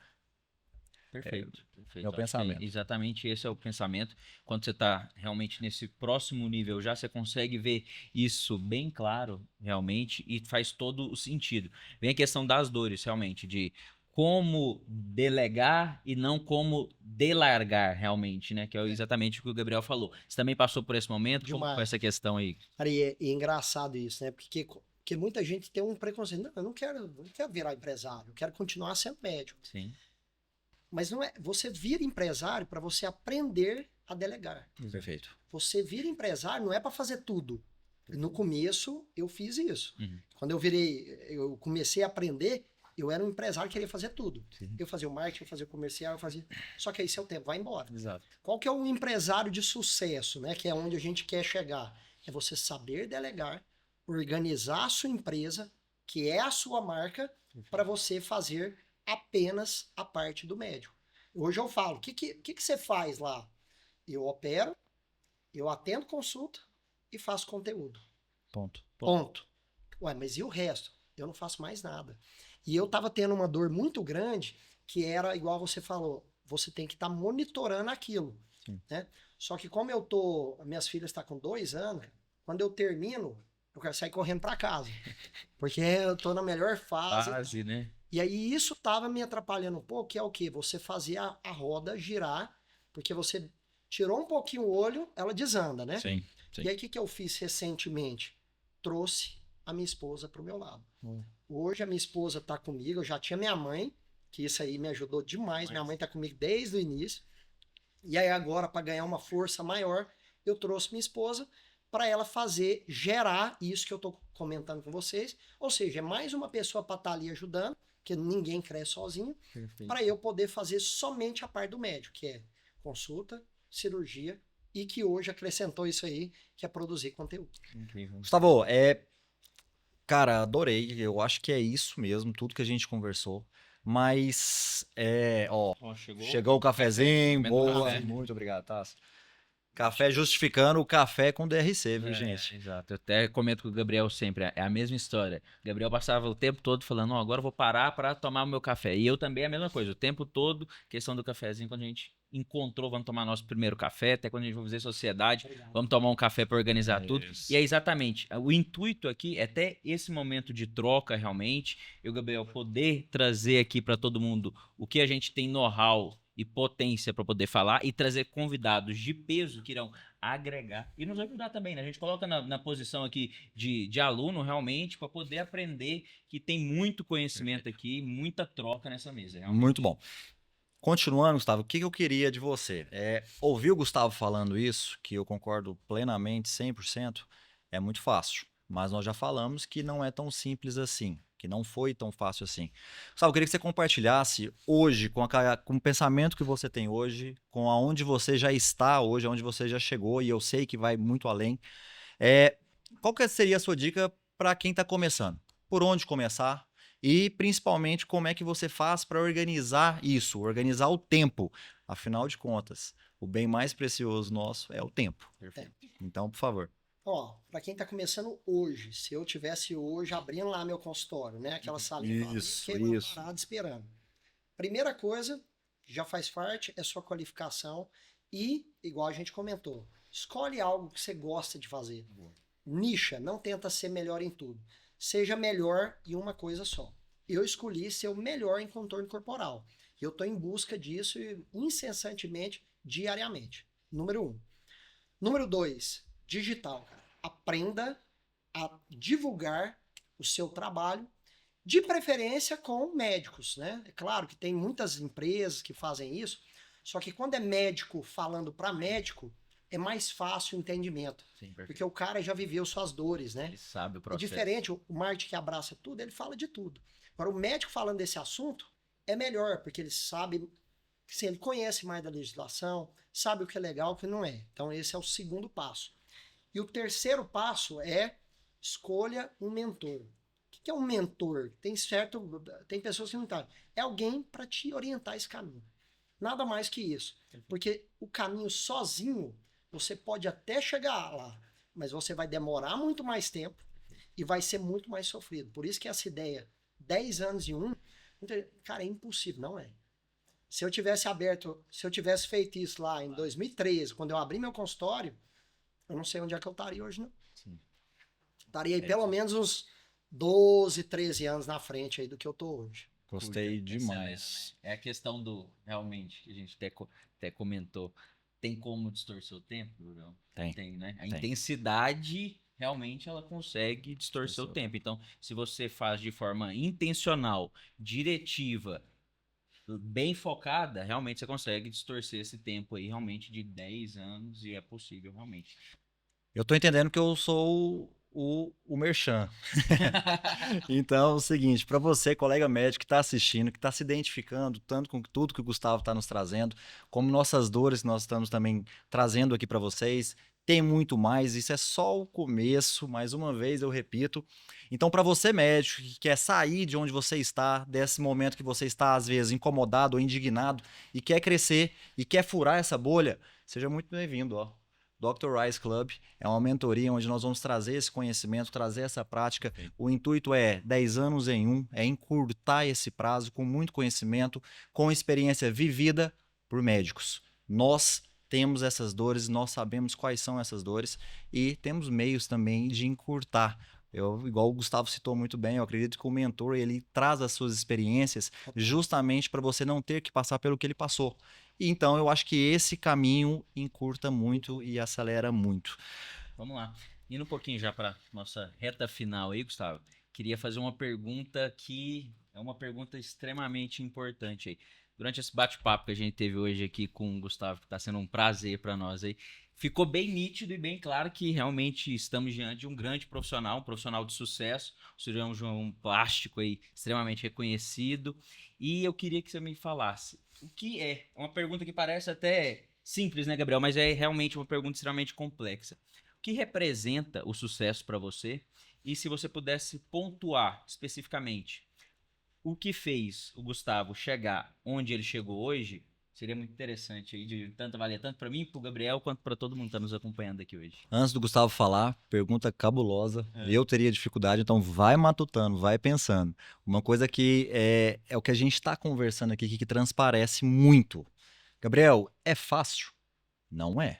Perfeito. Meu Acho que pensamento. exatamente esse é o pensamento. Quando você está realmente nesse próximo nível, já você consegue ver isso bem claro, realmente, e faz todo o sentido. Vem a questão das dores, realmente, de como delegar e não como delargar, realmente, né? Que é exatamente o que o Gabriel falou. Você também passou por esse momento? Como Demais. foi essa questão aí? Cara, e é engraçado isso, né? Porque muita gente tem um preconceito. Não, eu não quero virar empresário, eu quero continuar sendo médico. Sim. Mas não é. Você vira empresário para você aprender a delegar. Perfeito. Você vira empresário não é para fazer tudo. No começo eu fiz isso. Uhum. Quando eu comecei a aprender, eu era um empresário que queria fazer tudo. Sim. Eu fazia o marketing, eu fazia o comercial, eu fazia. Só que aí seu tempo vai embora. Exato. Qual que é o empresário de sucesso, né? Que é onde a gente quer chegar. É você saber delegar, organizar a sua empresa, que é a sua marca, para você fazer apenas a parte do médico. Hoje eu falo, o que você faz lá? Eu opero, eu atendo consulta e faço conteúdo. Ponto. Ué, mas e o resto? Eu não faço mais nada. E eu tava tendo uma dor muito grande, que era, igual você falou, você tem que estar monitorando aquilo. Né? Só que como minhas filhas estão com 2 anos, quando eu termino, eu quero sair correndo para casa. Porque eu tô na melhor fase. Quase, né? E aí isso tava me atrapalhando um pouco, que é o quê? Você fazer a roda girar, porque você tirou um pouquinho o olho, ela desanda, né? Sim. E aí o que eu fiz recentemente? Trouxe a minha esposa pro meu lado. Hoje a minha esposa tá comigo, eu já tinha minha mãe, que isso aí me ajudou demais. Minha mãe tá comigo desde o início. E aí agora, para ganhar uma força maior, eu trouxe minha esposa para ela gerar isso que eu tô comentando com vocês. Ou seja, é mais uma pessoa para estar ali ajudando, porque ninguém cresce sozinho, para eu poder fazer somente a parte do médico, que é consulta, cirurgia, e que hoje acrescentou isso aí, que é produzir conteúdo. Incrível. Gustavo, cara, adorei. Eu acho que é isso mesmo, tudo que a gente conversou. Mas, chegou o cafezinho, Momento do boa. café. Muito obrigado, Tassi. Café justificando o café com DRC, viu, gente? Exato. Eu até comento com o Gabriel sempre, é a mesma história. O Gabriel passava o tempo todo falando, ó, agora eu vou parar para tomar o meu café. E eu também a mesma coisa, o tempo todo, questão do cafezinho, quando a gente encontrou, vamos tomar nosso primeiro café, até quando a gente vai fazer sociedade, vamos tomar um café para organizar tudo. Isso. E é exatamente, o intuito aqui é até esse momento de troca realmente, e o Gabriel poder trazer aqui para todo mundo o que a gente tem know-how e potência para poder falar e trazer convidados de peso que irão agregar e nos ajudar também, né? A gente coloca na posição aqui de aluno realmente para poder aprender que tem muito conhecimento aqui, muita troca nessa mesa. Realmente. Muito bom. Continuando, Gustavo, o que eu queria de você? Ouvir o Gustavo falando isso, que eu concordo plenamente, 100%, é muito fácil. Mas nós já falamos que não é tão simples assim, que não foi tão fácil assim. Gustavo, eu queria que você compartilhasse hoje, com o pensamento que você tem hoje, com aonde você já está hoje, aonde você já chegou, e eu sei que vai muito além. Qual que seria a sua dica para quem está começando? Por onde começar? e principalmente como é que você faz para organizar isso, organizar o tempo. Afinal de contas, o bem mais precioso nosso é o tempo. Perfeito. Então, por favor. Ó, para quem tá começando hoje, se eu tivesse hoje abrindo lá meu consultório, né? Aquela salinha que eu abri, Isso, fiquei lá isso. parado esperando. Primeira coisa, já faz parte, é sua qualificação e, igual a gente comentou, escolhe algo que você gosta de fazer. Nicha, não tenta ser melhor em tudo. Seja melhor em uma coisa só. Eu escolhi ser o melhor em contorno corporal. Eu estou em busca disso incessantemente, diariamente. Número 1. Número 2, digital, cara. Aprenda a divulgar o seu trabalho, de preferência com médicos, né? É claro que tem muitas empresas que fazem isso, só que quando é médico falando para médico, é mais fácil o entendimento, Sim, perfeito. porque o cara já viveu suas dores, né? Ele sabe o É processo. diferente, o marketing que abraça tudo, ele fala de tudo. Agora, o médico falando desse assunto é melhor, porque ele sabe, sim, ele conhece mais da legislação, sabe o que é legal e o que não é. Então, esse é o segundo passo. E o terceiro passo é escolha um mentor. O que é um mentor? Tem pessoas que não sabem. É alguém para te orientar esse caminho. Nada mais que isso. Porque o caminho sozinho, você pode até chegar lá, mas você vai demorar muito mais tempo e vai ser muito mais sofrido. Por isso que essa ideia, 10 anos em um, cara, é impossível, não é? Se eu tivesse feito isso lá em 2013, quando eu abri meu consultório, eu não sei onde é que eu estaria hoje, não. Sim. Estaria aí pelo menos uns 12, 13 anos na frente aí do que eu tô hoje. Gostei Curta, demais. excelente, né? É a questão do, realmente, que a gente até comentou, tem como distorcer o tempo, Gabriel? Tem. Né? A Tem. intensidade, realmente, ela consegue distorcer o tempo. Então, se você faz de forma intencional, diretiva, bem focada, realmente você consegue distorcer esse tempo aí, realmente, de 10 anos, e é possível, realmente. Eu tô entendendo que eu sou o merchan. Então, é o seguinte, para você, colega médico que está assistindo, que está se identificando tanto com tudo que o Gustavo está nos trazendo, como nossas dores que nós estamos também trazendo aqui para vocês, tem muito mais, isso é só o começo, mais uma vez eu repito. Então, para você médico que quer sair de onde você está, desse momento que você está às vezes incomodado ou indignado e quer crescer e quer furar essa bolha, seja muito bem-vindo, ó. Dr. Rice Club é uma mentoria onde nós vamos trazer esse conhecimento, trazer essa prática. O intuito é 10 anos em um, é encurtar esse prazo com muito conhecimento, com experiência vivida por médicos. Nós temos essas dores, nós sabemos quais são essas dores e temos meios também de encurtar. Igual o Gustavo citou muito bem, eu acredito que o mentor ele traz as suas experiências justamente para você não ter que passar pelo que ele passou. Então, eu acho que esse caminho encurta muito e acelera muito. Vamos lá. Indo um pouquinho já para nossa reta final aí, Gustavo. Queria fazer uma pergunta que é uma pergunta extremamente importante aí. Durante esse bate-papo que a gente teve hoje aqui com o Gustavo, que está sendo um prazer para nós aí, ficou bem nítido e bem claro que realmente estamos diante de um grande profissional, um profissional de sucesso, o cirurgião João plástico aí, extremamente reconhecido. E eu queria que você me falasse o que é uma pergunta que parece até simples, né, Gabriel? Mas é realmente uma pergunta extremamente complexa. O que representa o sucesso para você? E se você pudesse pontuar especificamente o que fez o Gustavo chegar onde ele chegou hoje, seria muito interessante aí, de tanto valer tanto para mim, para o Gabriel, quanto para todo mundo que está nos acompanhando aqui hoje. Antes do Gustavo falar, pergunta cabulosa. Eu teria dificuldade, então vai matutando, vai pensando. Uma coisa que é o que a gente está conversando aqui, que transparece muito. Gabriel, é fácil? Não é.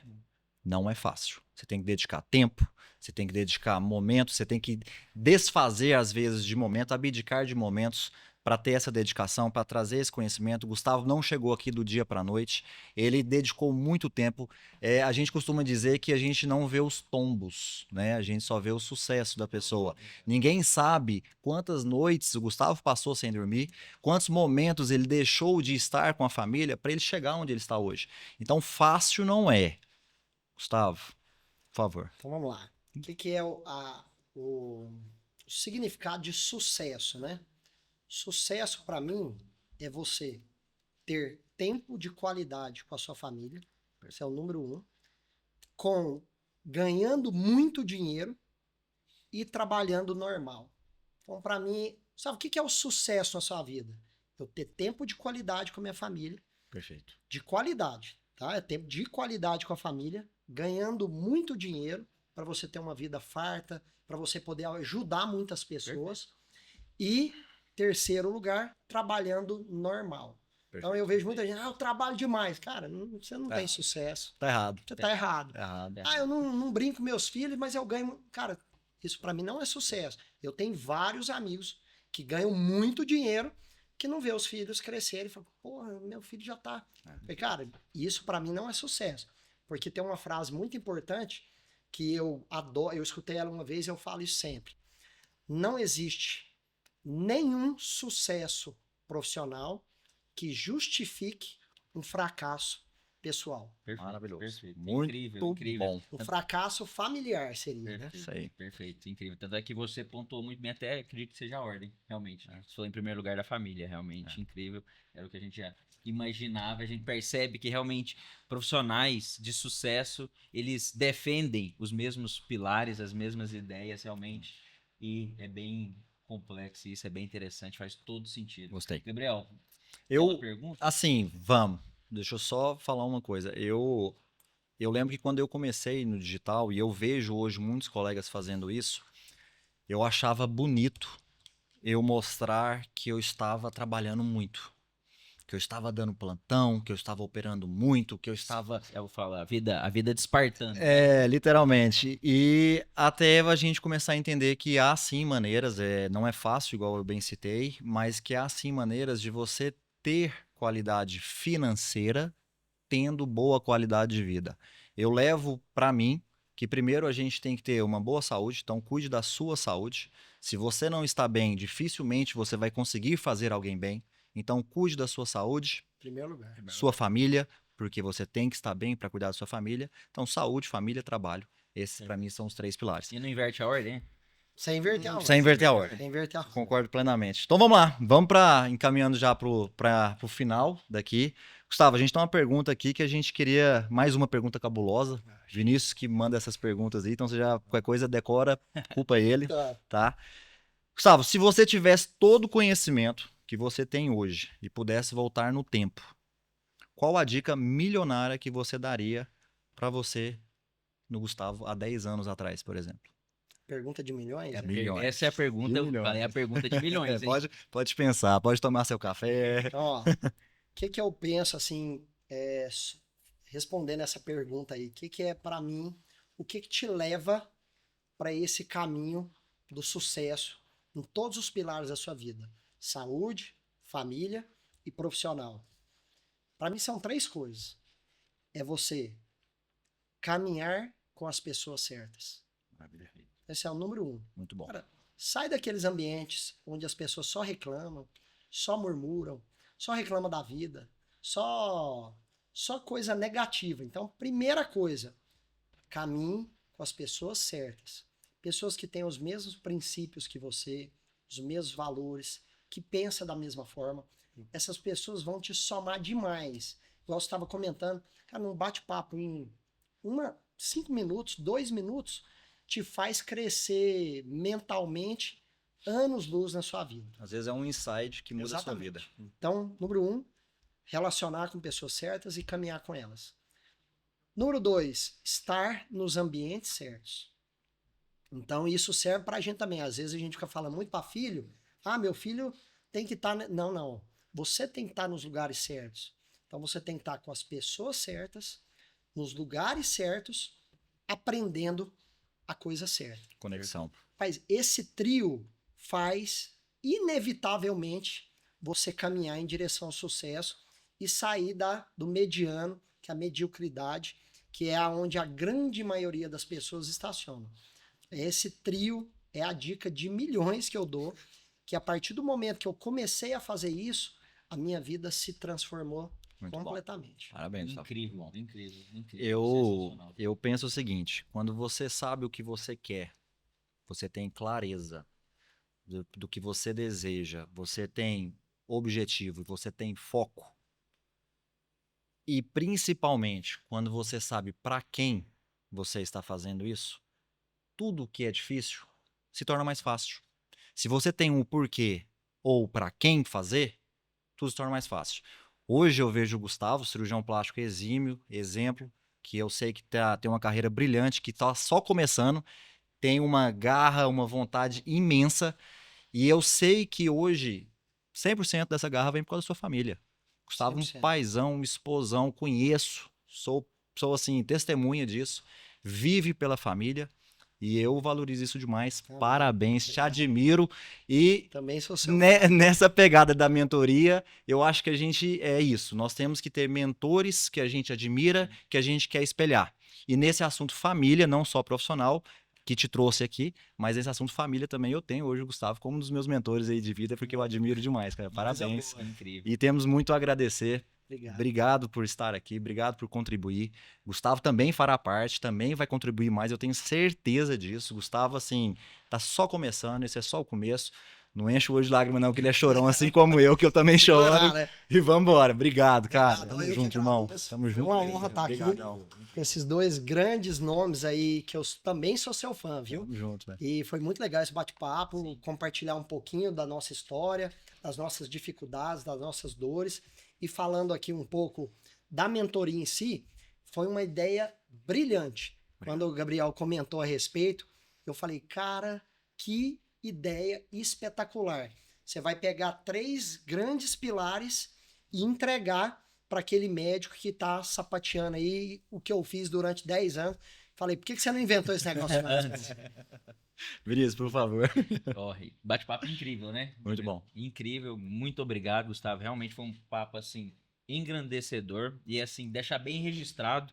Não é fácil. Você tem que dedicar tempo, você tem que dedicar momentos, você tem que desfazer, às vezes, de momento, abdicar de momentos para ter essa dedicação, para trazer esse conhecimento. O Gustavo não chegou aqui do dia para a noite, ele dedicou muito tempo. A gente costuma dizer que a gente não vê os tombos, né? A gente só vê o sucesso da pessoa. Ninguém sabe quantas noites o Gustavo passou sem dormir, quantos momentos ele deixou de estar com a família para ele chegar onde ele está hoje. Então, fácil não é. Gustavo, por favor. Então vamos lá. O que é o significado de sucesso, né? Sucesso para mim é você ter tempo de qualidade com a sua família, esse é o número 1, ganhando muito dinheiro e trabalhando normal. Então, para mim, Sabe, o que que é o sucesso na sua vida? Eu ter tempo de qualidade com a minha família, Perfeito. de qualidade, tá? É tempo de qualidade com a família, ganhando muito dinheiro para você ter uma vida farta, para você poder ajudar muitas pessoas. E, terceiro lugar, trabalhando normal. Então eu vejo muita gente, eu trabalho demais. Cara, você não tem sucesso. Tá errado. Você tá errado. Tá errado. Eu não brinco com meus filhos, mas eu ganho. Cara, isso para mim não é sucesso. Eu tenho vários amigos que ganham muito dinheiro que não vê os filhos crescerem e falam, porra, meu filho já tá. Falei, cara, isso para mim não é sucesso. Porque tem uma frase muito importante que eu adoro, eu escutei ela uma vez e eu falo isso sempre. Não existe nenhum sucesso profissional que justifique um fracasso pessoal. Maravilhoso. Perfeito. Muito Incrível. bom. Um fracasso familiar seria, né? Isso aí. Perfeito, incrível. Tanto é que você pontuou muito bem, até acredito que seja a ordem, realmente. Você falou em primeiro lugar da família, realmente incrível. Era o que a gente já imaginava. A gente percebe que realmente profissionais de sucesso, eles defendem os mesmos pilares, as mesmas ideias, realmente. E é bem complexo, isso é bem interessante, faz todo sentido. Gostei. Gabriel, Eu, uma pergunta? assim, vamos. Deixa eu só falar uma coisa. Eu lembro que quando eu comecei no digital, e eu vejo hoje muitos colegas fazendo isso, eu achava bonito eu mostrar que eu estava trabalhando muito. Que eu estava dando plantão, que eu estava operando muito, que eu estava. Eu falo, a vida de espartano. É, literalmente. E até a gente começar a entender que há sim maneiras, não é fácil, igual eu bem citei, mas que há sim maneiras de você ter qualidade financeira tendo boa qualidade de vida. Eu levo para mim que primeiro a gente tem que ter uma boa saúde, então cuide da sua saúde. Se você não está bem, dificilmente você vai conseguir fazer alguém bem. Então cuide da sua saúde, Primeiro lugar. sua família, porque você tem que estar bem para cuidar da sua família. Então saúde, família, trabalho. Esses para mim são os 3 pilares. E não inverte a ordem, hein? Sem inverter a ordem. Sem inverter a ordem. Sem inverter a ordem. Concordo plenamente. Então vamos lá, vamos para encaminhando já para o final daqui. Gustavo, a gente tem uma pergunta aqui que a gente queria, mais uma pergunta cabulosa. Vinícius que manda essas perguntas aí, então você já, qualquer coisa, decora, culpa ele, Tá. tá? Gustavo, se você tivesse todo o conhecimento que você tem hoje e pudesse voltar no tempo, qual a dica milionária que você daria para você, no Gustavo, há 10 anos atrás, por exemplo? Pergunta de milhões? É né? milhões. Essa é a pergunta, De eu milhões. falei a pergunta de milhões, hein? Pode pensar, pode tomar seu café. Então, ó, o que eu penso assim, respondendo essa pergunta aí, o que é pra mim, o que te leva para esse caminho do sucesso em todos os pilares da sua vida? Saúde, família e profissional. Para mim são 3 coisas. É você caminhar com as pessoas certas. Esse é o número 1. Muito bom. Cara, sai daqueles ambientes onde as pessoas só reclamam, só murmuram, só reclamam da vida, só coisa negativa. Então, primeira coisa, caminhe com as pessoas certas. Pessoas que têm os mesmos princípios que você, os mesmos valores, que pensam da mesma forma. Essas pessoas vão te somar demais. Igual você estava comentando, cara, num bate-papo em 5 minutos, 2 minutos, te faz crescer mentalmente anos-luz na sua vida. Às vezes é um insight que muda a sua Exatamente. vida. Então, número 1, relacionar com pessoas certas e caminhar com elas. Número 2, estar nos ambientes certos. Então, isso serve pra gente também. Às vezes a gente fica falando muito para filho, meu filho tem que estar... Não. Você tem que estar nos lugares certos. Então, você tem que estar com as pessoas certas, nos lugares certos, aprendendo a coisa certa. Conexão. Mas esse trio faz, inevitavelmente, você caminhar em direção ao sucesso e sair do mediano, que é a mediocridade, que é onde a grande maioria das pessoas estacionam. Esse trio é a dica de milhões que eu dou, que a partir do momento que eu comecei a fazer isso, a minha vida se transformou Muito completamente. Bom. Parabéns, Gustavo. Incrível. Eu penso o seguinte, quando você sabe o que você quer, você tem clareza do que você deseja, você tem objetivo, você tem foco, e principalmente quando você sabe para quem você está fazendo isso, tudo que é difícil se torna mais fácil. Se você tem um porquê ou para quem fazer, tudo se torna mais fácil. Hoje eu vejo o Gustavo, cirurgião plástico exímio, exemplo, que eu sei que tem uma carreira brilhante, que está só começando, tem uma garra, uma vontade imensa, e eu sei que hoje 100% dessa garra vem por causa da sua família. Gustavo, um 100%. paizão, um esposão, conheço, sou assim, testemunha disso, vive pela família, e eu valorizo isso demais. Amém. Parabéns, te Obrigado. admiro, e Também sou seu nessa pegada da mentoria, eu acho que a gente é isso. Nós temos que ter mentores que a gente admira, que a gente quer espelhar. E nesse assunto família, não só profissional, que te trouxe aqui, mas esse assunto família também eu tenho hoje o Gustavo como um dos meus mentores aí de vida, porque eu admiro demais, cara. Parabéns. Coisa boa, incrível. E temos muito a agradecer. Obrigado. Obrigado por estar aqui, obrigado por contribuir. Gustavo também fará parte, também vai contribuir mais, eu tenho certeza disso. Gustavo, assim, tá só começando, esse é só o começo. Não enche o olho de lágrima não, que ele é chorão, assim como eu, que eu também choro. Né? E vambora. Obrigado, cara. Obrigado, Tamo eu que junto, irmão. agradeço. Tamo Foi junto. uma honra estar aqui. Obrigadão. Com esses dois grandes nomes aí, que eu também sou seu fã, viu? Tamo junto, velho. E foi muito legal esse bate-papo, compartilhar um pouquinho da nossa história, das nossas dificuldades, das nossas dores. E falando aqui um pouco da mentoria em si, foi uma ideia brilhante. Quando o Gabriel comentou a respeito, eu falei, cara, que ideia espetacular. Você vai pegar 3 grandes pilares e entregar para aquele médico que está sapateando aí o que eu fiz durante 10 anos. Falei, por que você não inventou esse negócio antes? Vinícius, por favor. Corre. Bate-papo incrível, né? Muito bom. Incrível. Muito obrigado, Gustavo. Realmente foi um papo, assim, engrandecedor. E, assim, deixar bem registrado.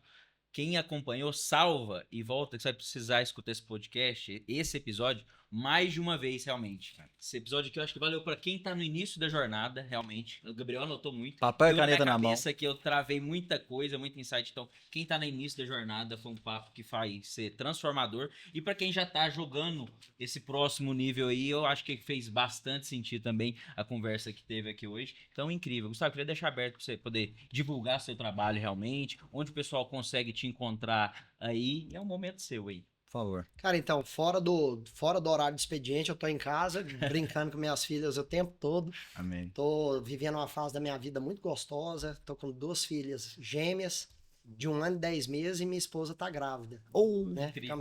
Quem acompanhou, salva e volta, que você vai precisar escutar esse podcast, esse episódio, mais de uma vez, realmente. Esse episódio aqui eu acho que valeu para quem tá no início da jornada, realmente. O Gabriel anotou muito. Papel e Eu, caneta minha na mão. cabeça que eu travei muita coisa, muito insight. Então, quem tá no início da jornada foi um papo que faz ser transformador. E para quem já tá jogando esse próximo nível aí, eu acho que fez bastante sentido também a conversa que teve aqui hoje. Então, incrível. Gustavo, queria deixar aberto para você poder divulgar seu trabalho realmente, onde o pessoal consegue te encontrar aí. É um momento seu aí. Por favor. Cara, então, fora do horário de expediente, eu tô em casa, brincando com minhas filhas o tempo todo. Amém. Tô vivendo uma fase da minha vida muito gostosa. Tô com 2 filhas gêmeas, de 1 ano e 10 meses, e minha esposa tá grávida. Né? Incrível.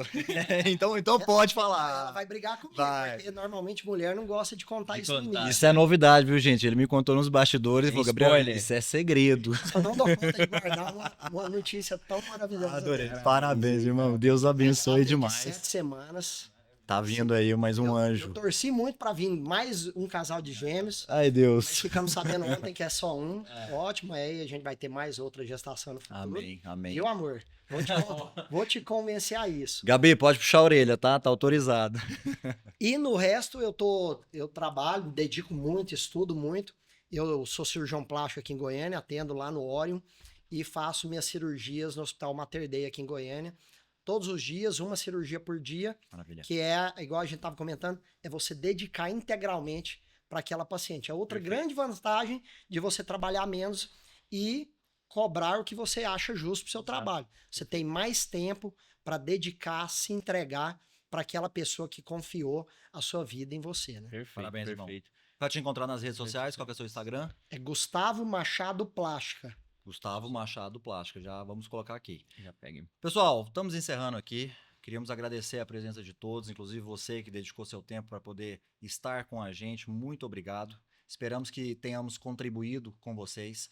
então pode Ela falar. vai brigar comigo, Vai. porque normalmente mulher não gosta de contar De isso no contar. início. Isso é novidade, viu, gente? Ele me contou nos bastidores e Tem falou, Gabriel, spoiler. isso é segredo. Eu não dou conta de guardar uma notícia tão maravilhosa. Adorei. dessa. Parabéns, irmão. Deus abençoe Ela tem demais. 7 semanas. Tá vindo aí mais um Eu anjo. torci muito pra vir mais um casal de gêmeos. Ai, Mas Deus. ficamos sabendo ontem que é só um. Ótimo, aí a gente vai ter mais outra gestação no futuro. Amém, amém. Viu, amor? Vou te convencer a isso. Gabi, pode puxar a orelha, tá? Tá autorizado. E no resto eu trabalho, me dedico muito, estudo muito. Eu sou cirurgião plástico aqui em Goiânia, atendo lá no Orion e faço minhas cirurgias no Hospital Mater Dei aqui em Goiânia. Todos os dias, uma cirurgia por dia, Maravilha. que é, igual a gente estava comentando, é você dedicar integralmente para aquela paciente. É outra grande vantagem de você trabalhar menos e cobrar o que você acha justo para o seu trabalho. Você tem mais tempo para dedicar, se entregar para aquela pessoa que confiou a sua vida em você, né? Perfeito. Parabéns, irmão. perfeito. Pra te encontrar nas redes sociais, qual que é o seu Instagram? É Gustavo Machado Plástica. Gustavo Machado Plástica. Já vamos colocar aqui. Já peguei. Pessoal, estamos encerrando aqui. Queríamos agradecer a presença de todos, inclusive você que dedicou seu tempo para poder estar com a gente. Muito obrigado. Esperamos que tenhamos contribuído com vocês.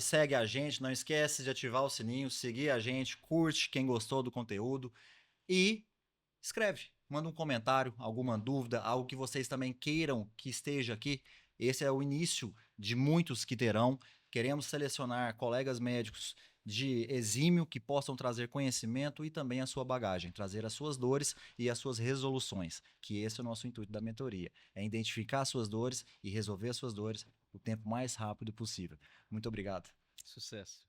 Segue a gente, não esquece de ativar o sininho, seguir a gente, curte quem gostou do conteúdo e escreve. Manda um comentário, alguma dúvida, algo que vocês também queiram que esteja aqui. Esse é o início de muitos que terão. Queremos selecionar colegas médicos de exímio que possam trazer conhecimento e também a sua bagagem, trazer as suas dores e as suas resoluções, que esse é o nosso intuito da mentoria, é identificar as suas dores e resolver as suas dores o tempo mais rápido possível. Muito obrigado. Sucesso.